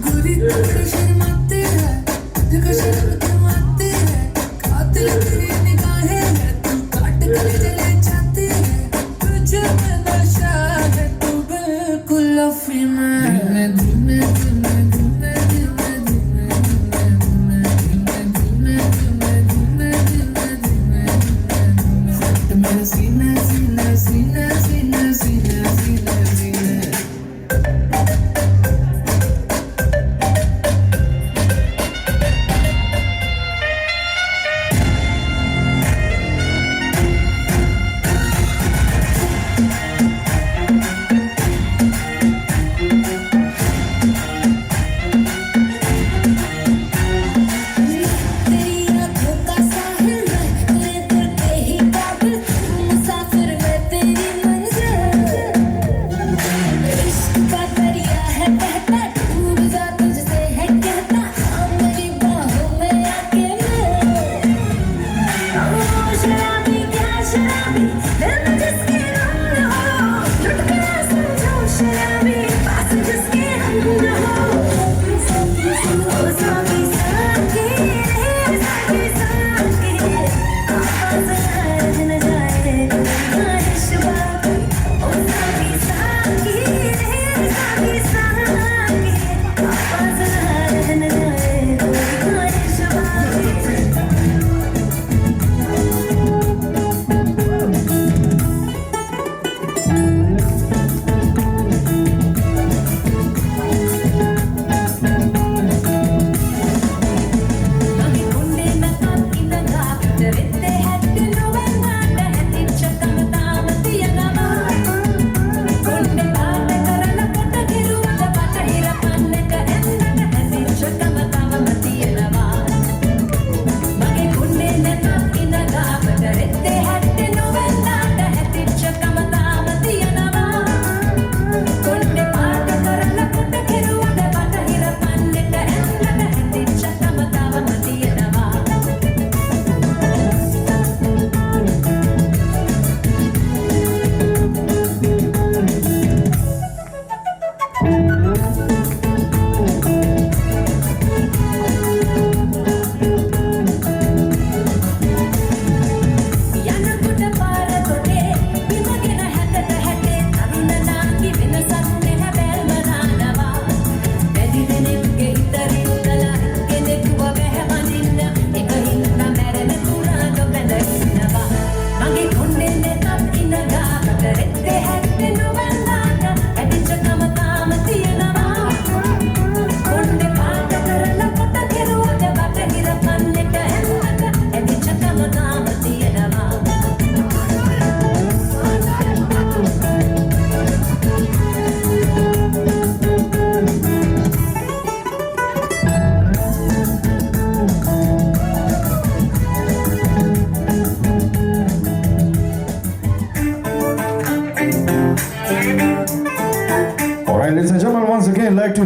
गोरी तू शर्माती है देखो शर्म क्यों आती है कातिल तेरी निगाहें है तू काट कर चले जाती है तुझे में नशा है तू बिल्कुल अफीम है धीमे धीमे धीमे धीमे धीमे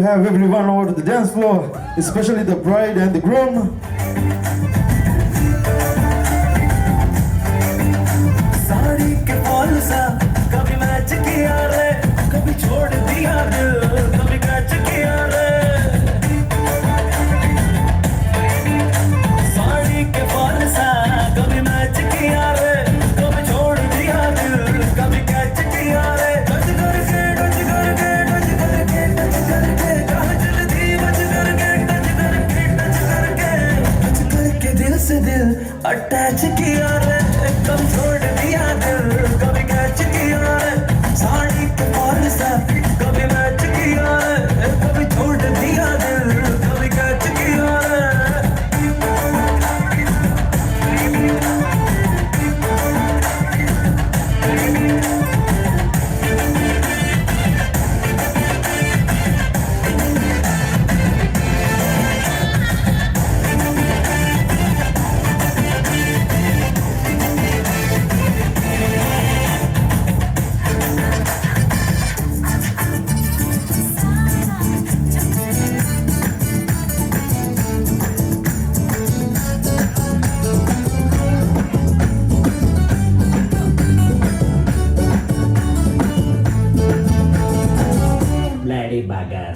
have everyone over the dance floor, especially the bride and the groom. Sari के फॉल सा कभी मैच किया रे, कभी छोड़ दिया दिल, कभी कैच किया रे। साड़ी के फॉल सा कभी मैच किया रे, कभी छोड़ दिया दिल, कभी कैच किया रे। टच करके टच करके टच करके टच करके कहाँ चलती बच करके टच करके टच करके टच करके दिल से दिल अटैच किया रे, कभी छोड़ दिया दिल, कभी कैच किया रे। साड़ी के फॉल सा कभी मैच किया रे, कभी छोड़ दिया दिल, कभी कैच किया रे। Lady Bagas.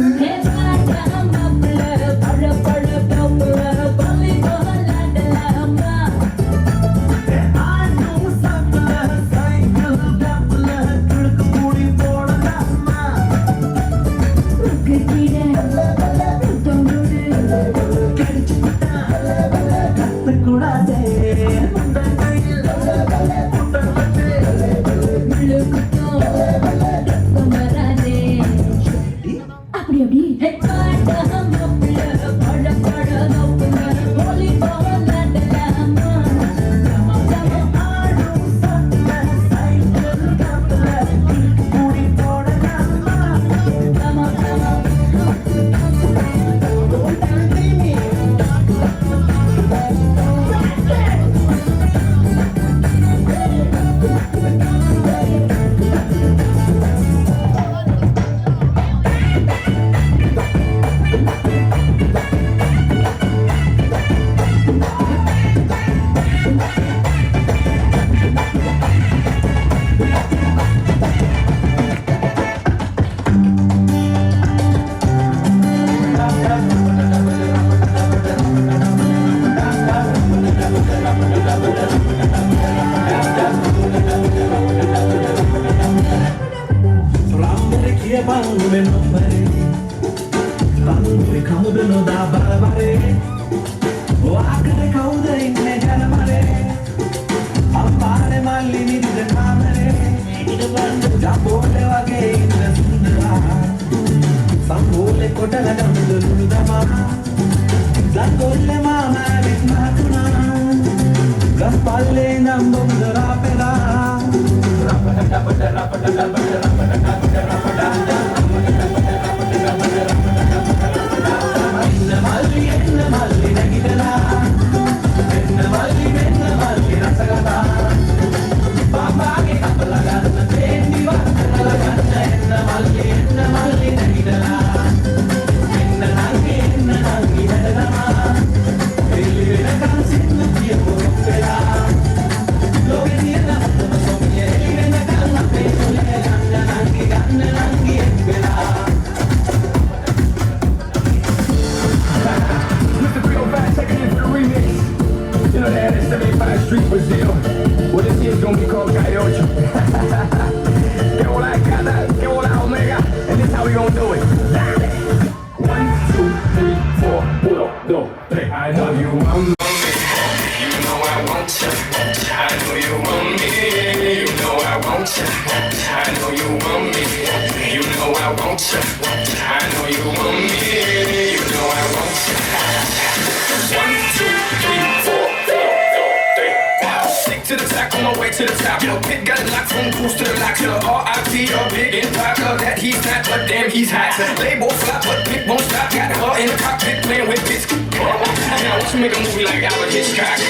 To the top, your pit got it locked from cruise to the lock. Your R.I.P. your big impact, that he's not, but damn he's hot. Label flop, but Pit won't stop. Got her in the cockpit playing with bits. Now let's make a movie like Albert Hitchcock. I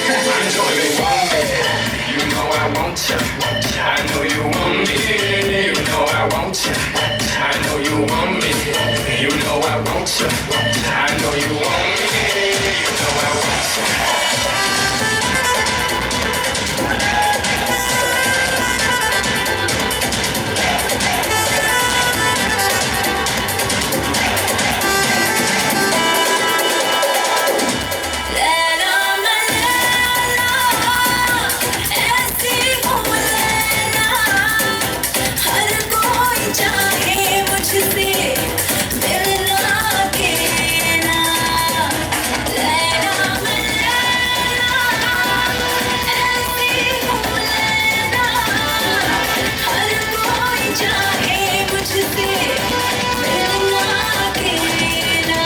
know you want me, you know I want you. I know you want me, you know I want you. I know you want me, you know I want you. want you. I know you want me. You know I want you. Laila मलैला ऐसी हूँ लैला हर कोई चाहे मुझसे मिलना के ना लैला मलैला ऐसी हूँ लैला हर कोई चाहे मुझसे मिलना के ना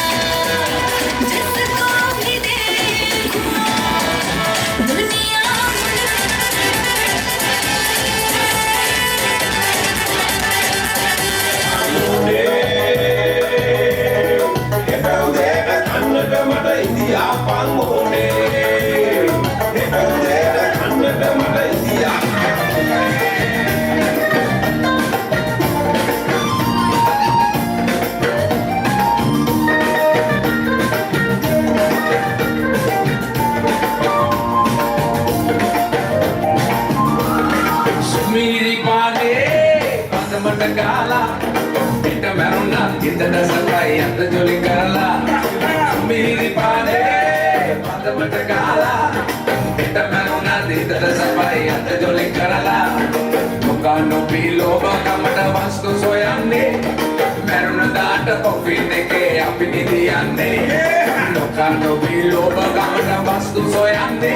जिसको भी देखूं दुनिया Sumiri pade, padamata gala. Ita meruna, kita dah sampai yang terjoli gala. Sumiri pade, padamata gala. Ita meruna, kita dah sampai yang terjoli gala. Tukano pilo bakamata vastu soyanne. Meruna data kopi deke api nidiyanne. Tukano pilo bakamata vastu soyanne.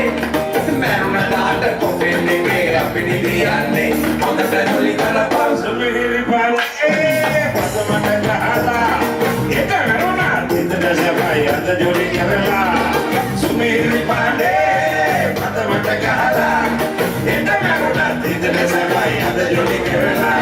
Meruna data kopi deke api nidiyanne. Hondata joli gala pal sumiri pade. Padamata gala. Ita meruna, kita dah sampai yang terjoli gala. Sumiri pade, padamata gala. Ita meruna, kita dah sampai yang terjoli gala.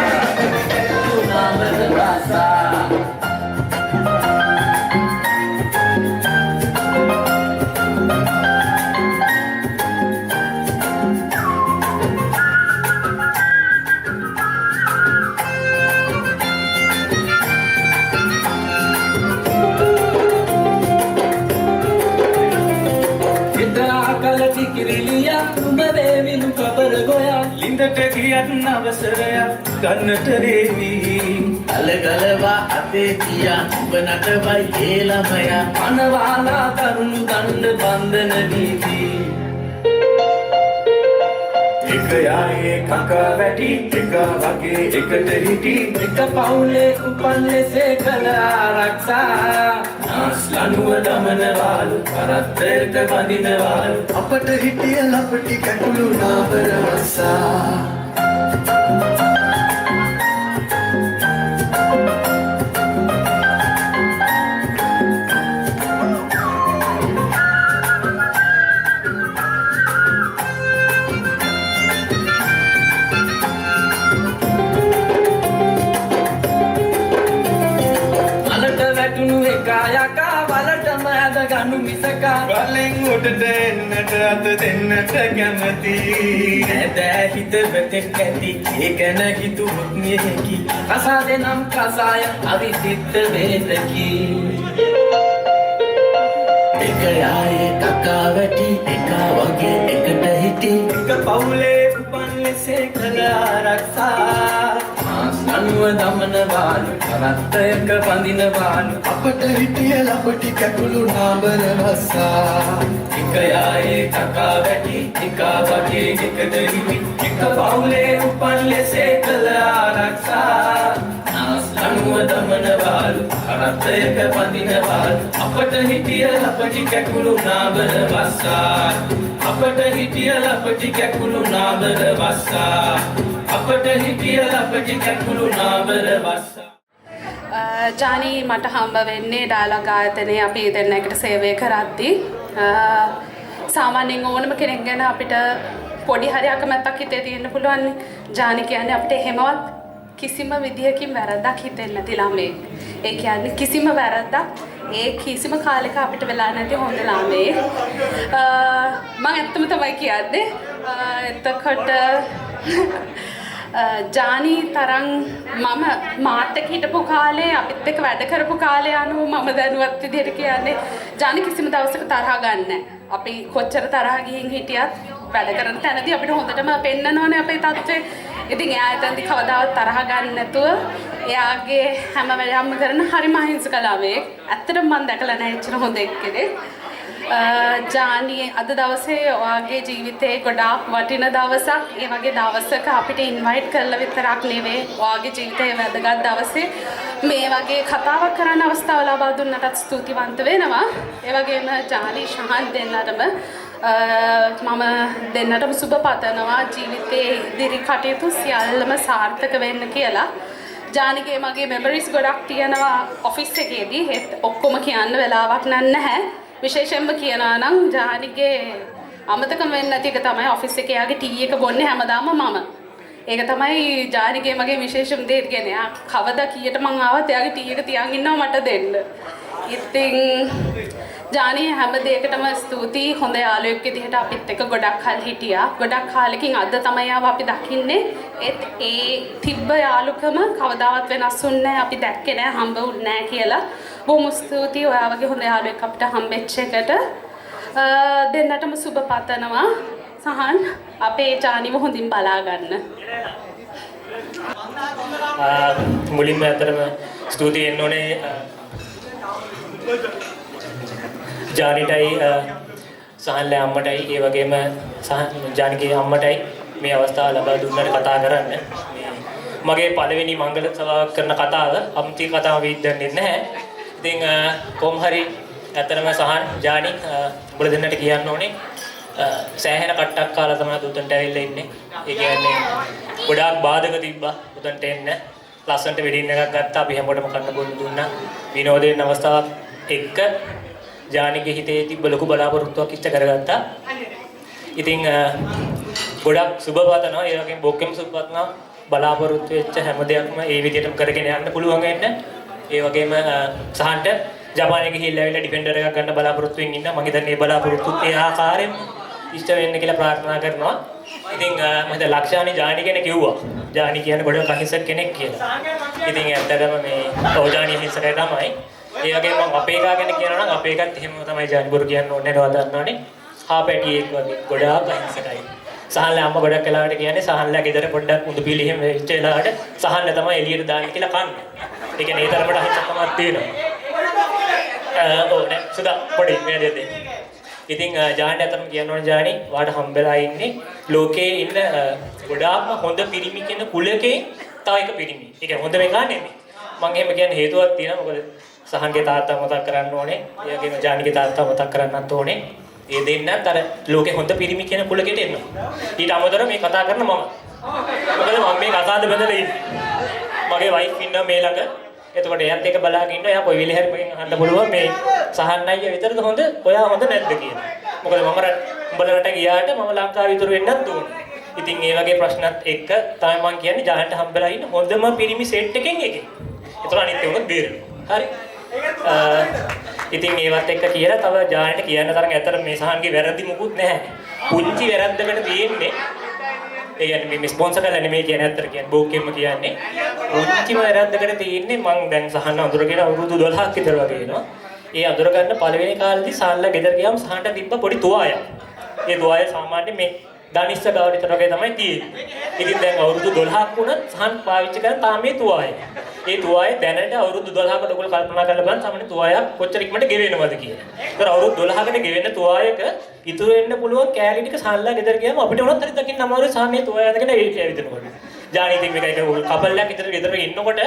කලටි කිරිලියා උඹ වේවිනු කබර ගොයා ලිඳට ගියත් නවසරයක් ගන්නට රේවි අලගලවා අතේ තියා උඹ නටවයි ඒ ළමයා අනවාලා තරුණු දණ්ඩ බන්ධන වීදී එක යායේ කකා වැටි එක වගේ එකට හිටි එක පවුලේ උපන් ලෙසේ කළ ආරක්ෂා ආස්ලනුව දමනවාලු කරත්තයට බඳිනවාලු අපට හිටිය ලපටි කැකුළු නාබර වස්සා යකා වලටම ඇද ගනු මිසකා වලෙන් උඩට එන්නට අත දෙන්නට කැමති නැදෑ හිත වෙතෙක් ඇති ඒ ගැන හිතුවොත් මෙහෙකි කසාද නම් කසාය අවිසිත වේදකි එක යායේ කකා වැටි එක වගේ එකට හිටි එක පවුලේ උපන් ලෙසේ කළ ආරක්ෂා අනුව දමනවාලු කරත්තයක බඳිනවාලු අපට හිටිය ලපටි කැකුළු නාබර වස්සා එක යායේ කකා වැටි එක වගේ එකට හිටි එක පවුලේ උපන් ලෙසේ කළ ආරක්ෂා අනුව දමනවාලු කරත්තයක බඳිනවාලු අපට හිටිය ලපටි කැකුළු නාබර වස්සා අපට හිටිය ලපටි කැකුළු නාබර වස්සා අපට හිටිය ලපටි කැකුළු නාබර වස්සා ජානි මට හම්බ වෙන්නේ ඩයලොග් ආයතනයේ අපි දෙන්න එකට සේවය කරද්දී සාමාන්‍යයෙන් ඕනම කෙනෙක් ගැන අපිට පොඩි හරි අකමැත්තක් හිතේ තියෙන්න පුළුවන්. ජානි කියන්නේ අපිට එහෙමවත් කිසිම විදියකින් වැරද්දක් හිතෙන්නේ නැති ළමයෙක්. ඒ කියන්නේ කිසිම වැරද්දක් ඒ කිසිම කාලයක අපිට වෙලා නැති හොඳ ළමයෙක්. මම ඇත්තම තමයි කියන්නේ. එතකොට ජානි තරම් මම මාත් එක්ක හිටපු කාලේ අපිත් එක්ක වැඩ කරපු කාලේ අනුව මම දැනුවත් විදිහට කියන්නේ ජානි කිසිම දවසක තරහ ගන්න නැහැ. අපි කොච්චර තරහ ගිහින් හිටියත් වැඩ කරන තැනදී අපිට හොඳටම පෙන්නනවනේ අපේ තත්ත්වය. ඉතින් එයා එතනදී කවදාවත් තරහ ගන්න නැතුව එයාගේ හැම වෙලාවම කරන හරිම අහිංසක ළමයෙක්. ඇත්තටම මම දැකලා නැහැ එච්චර හොඳ එක්කෙනෙක්. ජානි අද දවසේ ඔයාගේ ජීවිතේ ගොඩාක් වටින දවසක්. ඒ වගේ දවසක අපිට ඉන්වයිට් කරලා විතරක් නෙවෙයි ඔයාගේ ජීවිතේ වැදගත් දවසේ මේ වගේ කතාවක් කරන්න අවස්ථාව ලබා දුන්නටත් ස්තුතිවන්ත වෙනවා. ඒ වගේම ජානි ශහන් දෙන්නටම මම දෙන්නටම සුබ පතනවා ජීවිතේ ඉදිරි කටයුතු සියල්ලම සාර්ථක වෙන්න කියලා. ජානිගේ මගේ මෙමරිස් ගොඩක් තියෙනවා ඔෆිස් එකේදී. ඒත් ඔක්කොම කියන්න වෙලාවක් නැහැ. විශේෂයෙන්ම කියනවා නම් ජානිගේ අමතකම වෙන්නේ නැති එක තමයි ඔෆිස් එකේ යාගේ ටී එක බොන්නේ හැමදාම මම. ඒක තමයි ජානිගේ මගේ විශේෂම දේ කියන්නේ. යා කවදා කීයට මං ආවත් එයාගේ ටී එක තියන් ඉන්නවා මට දෙන්න. ඉතින් ජානි හැම දෙයකටම ස්තුතියි. හොඳ යාළුවෙක් විදිහට අපිත් එක්ක ගොඩක් කල් හිටියා. ගොඩක් කාලෙකින් අද තමයි ආව අපි දකින්නේ. ඒත් ඒ තිබ්බ යාළුකම කවදාවත් වෙනස් වුන්නේ නැහැ. අපි දැක්කේ නැහැ, හම්බ වුන්නේ නැහැ කියලා. බොහොම ස්තුතියි ඔයා වගේ හොඳ යාළුවෙක් අපිට හම්බෙච්ච එකට. දෙන්නටම සුබ පතනවා. සහන් අපේ ජානිව හොඳින් බලා ගන්න. මුලින්ම ඇත්තටම ස්තුතියි වෙන්න ඕනේ ජානිටයි සහන්ලේ අම්මටයි ඒ වගේම ජානිගේ අම්මටයි මේ අවස්ථාව ලබා දුන්නට කතා කරන්න. මගේ පළවෙනි මංගල සභාවක් කරන කතාව අම්ති කතාව වෙන්නේ නැහැ. ඉතින් කොහොම හරි ඇත්තටම සහන් ජානි උඹලා දෙන්නට කියන්න ඕනේ සෑහෙන කට්ටක් කාලා තමයි උතන්ට ඇවිල්ලා ඉන්නේ. ඒ කියන්නේ ගොඩාක් බාධක තිබ්බා උතන්ට එන්න. ලස්සන්ට වෙඩින් එකක් ගත්තා. අපි හැමෝටම කන්න බොන්න දුන්නා. විනෝදයෙන් අවස්ථාවක් එක්ක ජානිගේ හිතේ තිබ්බ ලොකු බලාපොරොත්තුවක් ඉෂ්ට කරගත්තා. ඉතින් ගොඩක් සුබ පතනවා. ඒ වගේම බොක්කෙම සුබ පතනවා. බලාපොරොත්තු වෙච්ච හැම දෙයක්ම ඒ විදිහටම කරගෙන යන්න පුළුවන් වෙන්න. ඒ වගේම සහන්ට ජපානයේ ගිහිල්ලා ඇවිල්ලා ඩිෆෙන්ඩර් එකක් ගන්න බලාපොරොත්තු වෙමින් ඉන්න. මම හිතන්නේ මේ බලාපොරොත්තුත් ඒ ආකාරයෙන්ම ඉෂ්ට වෙන්න කියලා ප්‍රාර්ථනා කරනවා. ඉතින් මම හිතා ලක්ෂානි ජානි ගැන කිව්වා. ජානි කියන්නේ ගොඩක් අහිංසක කෙනෙක් කියලා. ඉතින් ඇත්තටම මේ ජානි අහිංසකයි තමයි. ඒ වගේම මම අපේ එකා ගැන කියනවා නම් අපේ එකත් එහෙම තමයි ජානි බොරු කියන්න ඕනේ නේද දන්නවනේ. හාපැටියෙක් වගේ ගොඩාක් අහිංසකයි. සහන්ලා අම්මා ගොඩක් වෙලාවට කියන්නේ සහන්ලා ගෙදර පොඩ්ඩක් උඳු පිළි එහෙම වෙච්ච වෙලාවට සහන්ලා තමයි එළියට දාන්නේ කියලා කන්නේ. ඒ කියන්නේ ඒ තරමට අහිංසකමක් තියෙනවා. ඕනේ සුදා පොඩි මේ දෙද. ඉතින් ජානි අතරම කියන්න ඕනේ ජානි වාට හම්බෙලා ඉන්නේ ලෝකේ ඉන්න ගොඩාක්ම හොඳ පිරිමි කියන කුලකේ තව එක පිරිමි. ඒ කියන්නේ හොඳ මේකා නෙමෙයි. මම එහෙම කියන්නේ හේතුවක් තියෙනවා. මොකද සහන්ගේ තාත්තා මතක් කරන්න ඕනේ. ඒ වගේම ජානිගේ තාත්තා මතක් කරන්නත් ඕනේ. ඒ දෙන්නත් අර ලෝකේ හොඳ පිරිමි කියන කුලකෙට එනවා. ඊට අමතරව මේ කතා කරන මම. මොකද මම මේ කතාවද බඳලා ඉන්නේ. මගේ වයිෆ් ඉන්නවා මේ ළඟ. එතකොට එයාත් එක බලාගෙන ඉන්නවා. එයා කොයි වෙලේ හරි මගෙන් අහන්න පුළුවන් මේ සහන් අයියා විතරද හොඳ? ඔයා හොඳ නැද්ද කියලා. මොකද මම උඹලට ගියාට මම ලංකාවේ විතර වෙන්නත් ඕනේ. ඉතින් ඒ වගේ ප්‍රශ්නත් එක්ක තමයි මම කියන්නේ ජානට හම්බෙලා ඉන්න හොඳම පිරිමි සෙට් එකෙන් එකේ. ඒතර අනිත් ඒවා බේරෙනවා. හරි. ඉතින් ඒවත් එක්ක කියලා තව ජානට කියන්න තරම් ඇත්තට මේ සහන්ගේ වැරදි මුකුත් නැහැ. පුංචි වැරද්දකට තියෙන්නේ ඒ කියන්නේ මේ ස්පොන්සර් කරලා නෙමෙයි කියන්නේ ඇත්තට කියන්නේ බෝක්කෙම කියන්නේ. පුංචිම වැරද්දකට තියෙන්නේ මං දැන් සහන අඳුරගෙන අවුරුදු 12ක් විතර වගේ වෙනවා. ඒ අඳුර ගන්න පළවෙනි කාලේදී සාල්ලා ගෙදර ගියාම සහන්ට තිබ්බ පොඩි තුවායක්. ඒ තුවාය සාමාන්‍යයෙන් මේ දනිස්ස ගාව විතර වගේ තමයි තියෙන්නේ. ඉතින් දැන් අවුරුදු 12ක් වුණත් සහන් පාවිච්චි කරන තාම මේ තුවාය. ඒ තුවාය දැනට අවුරුදු 12කට ඔයගොල්ලෝ කල්පනා කරලා බලන්න සාමාන්‍ය තුවායක් කොච්චර ඉක්මනට ගෙවෙනවද කියලා. ඒතර අවුරුදු 12කට ගෙවෙන තුවායක ඉතුරු වෙන්න පුළුවන් කෑලි ටික සාල්ලා ගෙදර ගියාම අපිට උනත් හරි දකින්න අමාරුයි සාමයේ තුවාය අඳගෙන ඇවිදිනකොට. ජානි ඉතින් මේක කපල් එකක් විතර ගෙදර ඉන්නකොට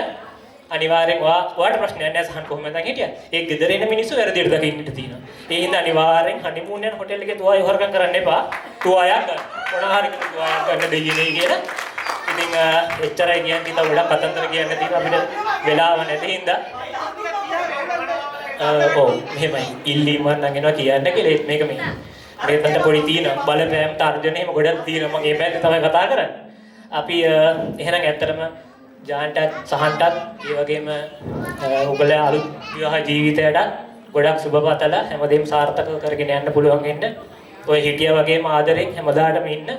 අනිවාර්යෙන් ඔයාට ප්‍රශ්නයක් නැහැ සහන් කොහොමද දැන් හිටියා. ඒ ගෙදර එන මිනිස්සු වැරදියට දකින්නට තියෙනවා. ඒ හින්දා අනිවාර්යෙන් හනිමූන් යන හොටෙල් එකේ තුවාය හොරගම් කරන්න එපා. තුවායක් ගන්න. මොනවා හරි තුවායක් ගන්න දෙයිනේ කියලා. ඉතින් එච්චරයි කියන්නේ තව ගොඩක් කතන්දර කියන්න තියෙනවා අපිට වෙලාව නැති හින්දා. මෙහෙමයි ඉල්ලීමක් නම් එනවා කියන්න කියලා මේක මේකට පොඩි තියෙනවා බලපෑම් තර්ජන එහෙම ගොඩක් තියෙනවා. මම මේ පැත්තේ තමයි කතා කරන්නේ. අපි එහෙනම් ඇත්තටම ජාන්ටත් සහන්ටත් ඒ වගේම ඔයගොල්ලෝ අලුත් විවාහ ජීවිතයට ගොඩක් සුබපතලා හැමදේම සාර්ථක කරගෙන යන්න පුළුවන් වෙන්න ඔය හිටියා වගේම ආදරෙන් හැමදාටම ඉන්න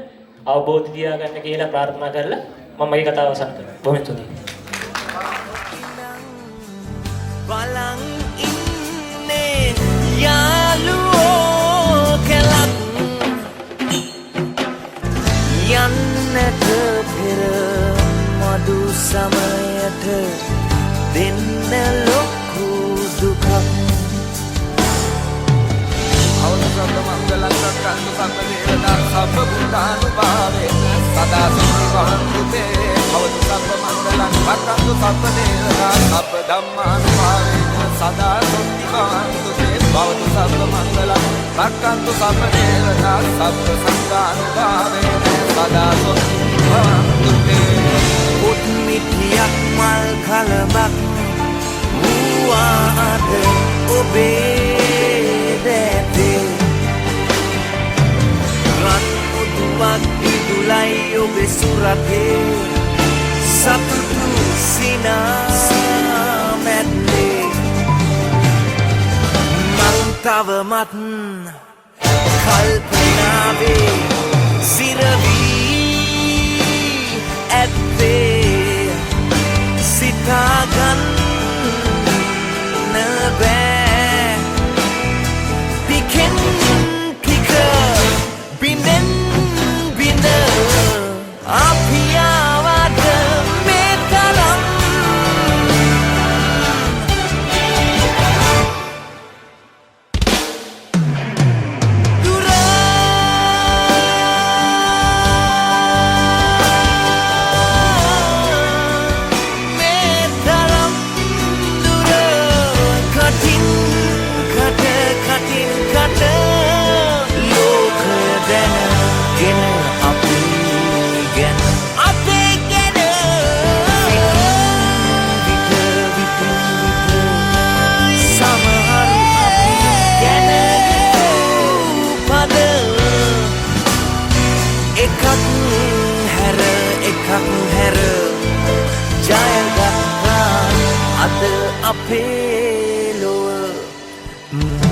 අවබෝධ තියාගන්න කියලා ප්‍රාර්ථනා කරලා මම මගේ කතාව අවසන් කරනවා. බොහොම ස්තුතියි. බලන් ඉන්නේ යාළුවෝ කෙලක් යන්නට පෙර මදු සමයට දෙන්න ලොකු දුකක් අවුරුදු සබ්බ මංගලං රක්ඛන්තු සබ්බ දේවතා සබ්බ බුද්ධානුභාවේන සදා සම්පවන්තු තේ අවුරුදු සබ්බ මංගලං රක්ඛන්තු සබ්බ දේවතා සබ්බ ධම්මානුභාවේන සදා සම්පවන්තු තේ අවුරුදු සබ්බ මංගලං රක්ඛන්තු සබ්බ දේවතා සබ්බ සංඝානුභාවේන සදා සම්පවන්තු තේ පුත් මිත්‍යක් මල් කලබක් වූවාද ඔබේ දැතේ රන් උදුවක් ඉදුලයි ඔබේ සුරතේ සතුටු සිනා මැද්දේ මං තවමත් කල්පනාවේ සිරවී ඇත්තේ සිතාගන්න බෑ පිකෙන් පික බින්දෙන් බින්ද අපි ආවද මේ තරම් දුර මේ තරම් දුර කටින් කට කටින් කට ලෝකය දැනගෙන අපි ගැන අපේ ගැන විට විට සමහර අපි ගැන පද එකක් හැර ජයගත්තා අද අපේ ලොව